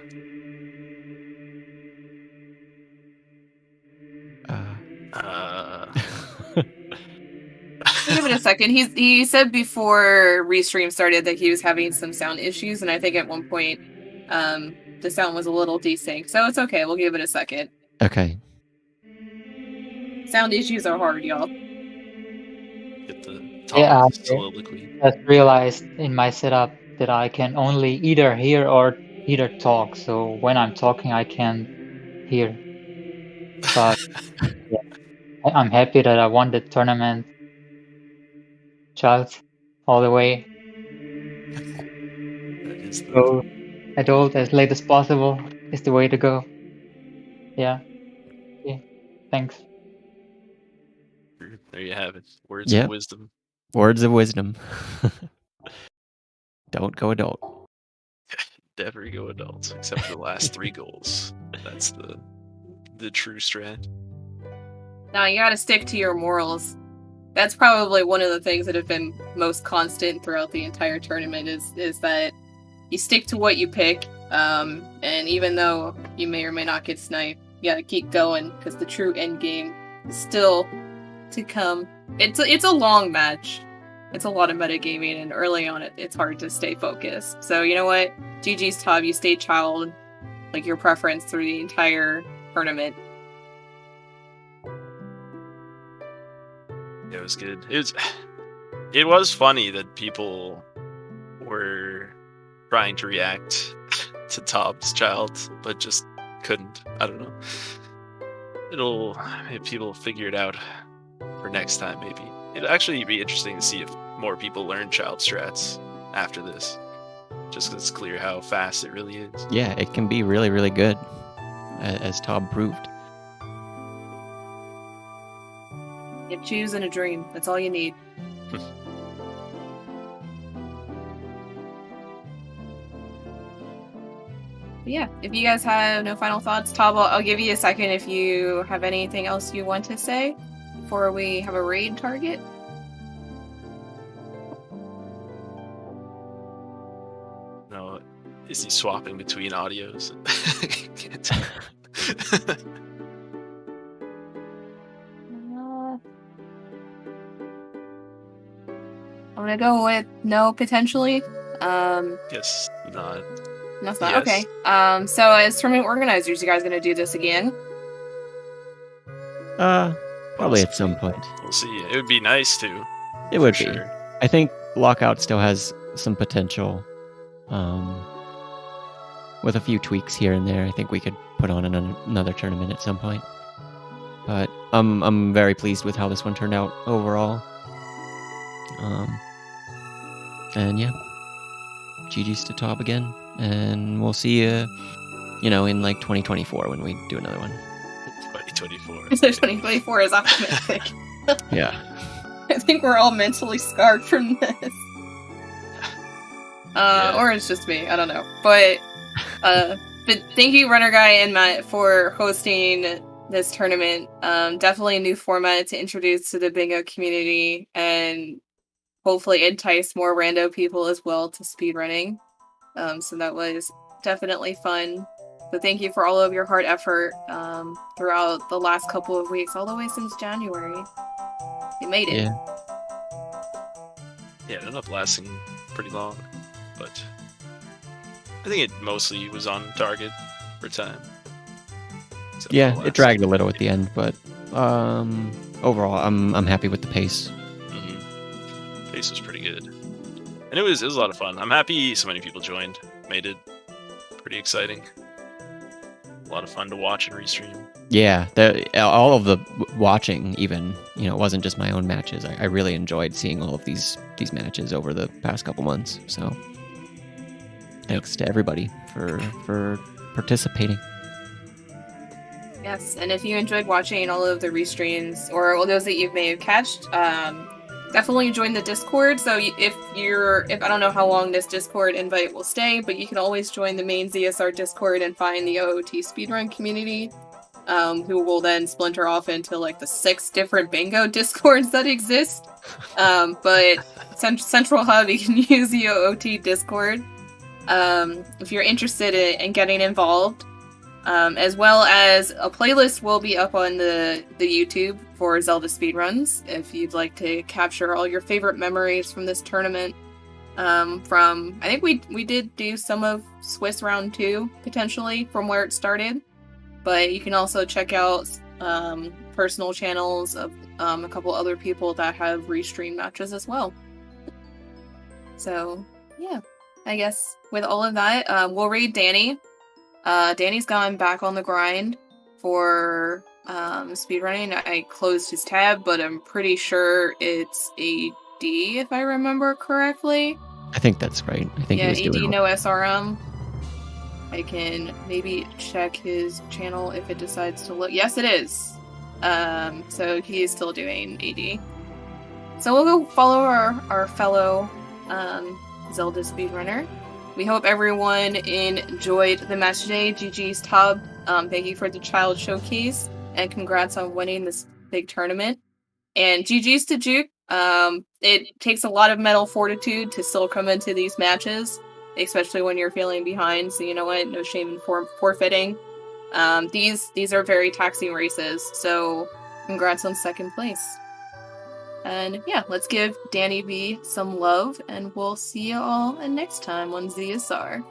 Give it a second. He said before Restream started that he was having some sound issues, and I think at one point the sound was a little desynced. So it's okay. We'll give it a second. Okay. Sound issues are hard, y'all. Get the soliloquy. I just realized in my setup that I can only either hear or either talk. So when I'm talking, I can hear. But yeah, I'm happy that I won the tournament. Child, all the way. So, adult as late as possible is the way to go. Yeah. Yeah. Thanks. There you have it. Words of wisdom. Words of wisdom. Don't go adult. Never go adult, except for the last 3 goals. That's the true strat. Now you gotta stick to your morals. That's probably one of the things that have been most constant throughout the entire tournament is that you stick to what you pick, and even though you may or may not get sniped, you gotta keep going, because the true end game is still to come. It's a long match. It's a lot of metagaming, and early on it's hard to stay focused. So you know what? GG's Tob, you stayed child, like your preference through the entire tournament. It was good. It was funny that people were trying to react to Tob's child, but just couldn't. I don't know. Maybe people figure it out for next time, maybe. It'll actually be interesting to see if more people learn child strats after this. Just because it's clear how fast it really is. Yeah, it can be really, really good, as Tob proved. You choose in a dream. That's all you need. But yeah, if you guys have no final thoughts, Tob, I'll give you a second if you have anything else you want to say before we have a raid target. No, is he swapping between audios? I'm gonna go with no, potentially. Guess not. That's not Yes. okay. So as tournament organizers, you guys gonna do this again? Probably at some point. We'll see. It would be nice to. It would for be. sure. I think Lockout still has some potential. With a few tweaks here and there, I think we could put on another tournament at some point. But I'm very pleased with how this one turned out overall. And yeah, GG's to Tob again, and we'll see you, in like 2024 when we do another one. 2024. So 2024 is optimistic. Yeah. I think we're all mentally scarred from this. Yeah. Or it's just me. I don't know. But thank you, Runner Guy and Matt, for hosting this tournament. Definitely a new format to introduce to the bingo community, and hopefully entice more rando people as well to speedrunning. So that was definitely fun. So thank you for all of your hard effort throughout the last couple of weeks, all the way since January. You made it. Yeah, it ended up lasting pretty long, but I think it mostly was on target for time. Except Yeah, for the it last- dragged a little at the end, but overall, I'm happy with the pace. Pace was pretty good, and it was a lot of fun. I'm happy so many people joined. Made it pretty exciting. A lot of fun to watch and restream. Yeah, all of the watching, even, it wasn't just my own matches. I really enjoyed seeing all of these matches over the past couple months. So thanks to everybody for participating. Yes, and if you enjoyed watching all of the restreams, or those that you may have catched, definitely join the Discord. So if I don't know how long this Discord invite will stay, but you can always join the main ZSR Discord and find the OoT Speedrun community, who will then splinter off into like the 6 different bingo Discords that exist. But Central Hub, you can use the OoT Discord if you're interested in getting involved. As well as a playlist will be up on the YouTube for Zelda Speedruns if you'd like to capture all your favorite memories from this tournament. I think we did do some of Swiss Round 2, potentially, from where it started. But you can also check out personal channels of a couple other people that have restream matches as well. So, yeah. I guess with all of that, we'll raid Danny. Danny's gone back on the grind for speedrunning. I closed his tab, but I'm pretty sure it's a D, if I remember correctly. I think that's right. I think he was ED, doing no SRM. I can maybe check his channel if it decides to look. Yes, it is. So he is still doing AD. So we'll go follow our fellow Zelda speedrunner. we hope everyone enjoyed the match today. GG's Tob. Thank you for the child showcase, and congrats on winning this big tournament. And GG's to Juke. It takes a lot of mental fortitude to still come into these matches, especially when you're feeling behind. So you know what? No shame in forfeiting. These are very taxing races. So congrats on second place. And yeah, let's give Danny V some love, and we'll see you all next time on ZSR.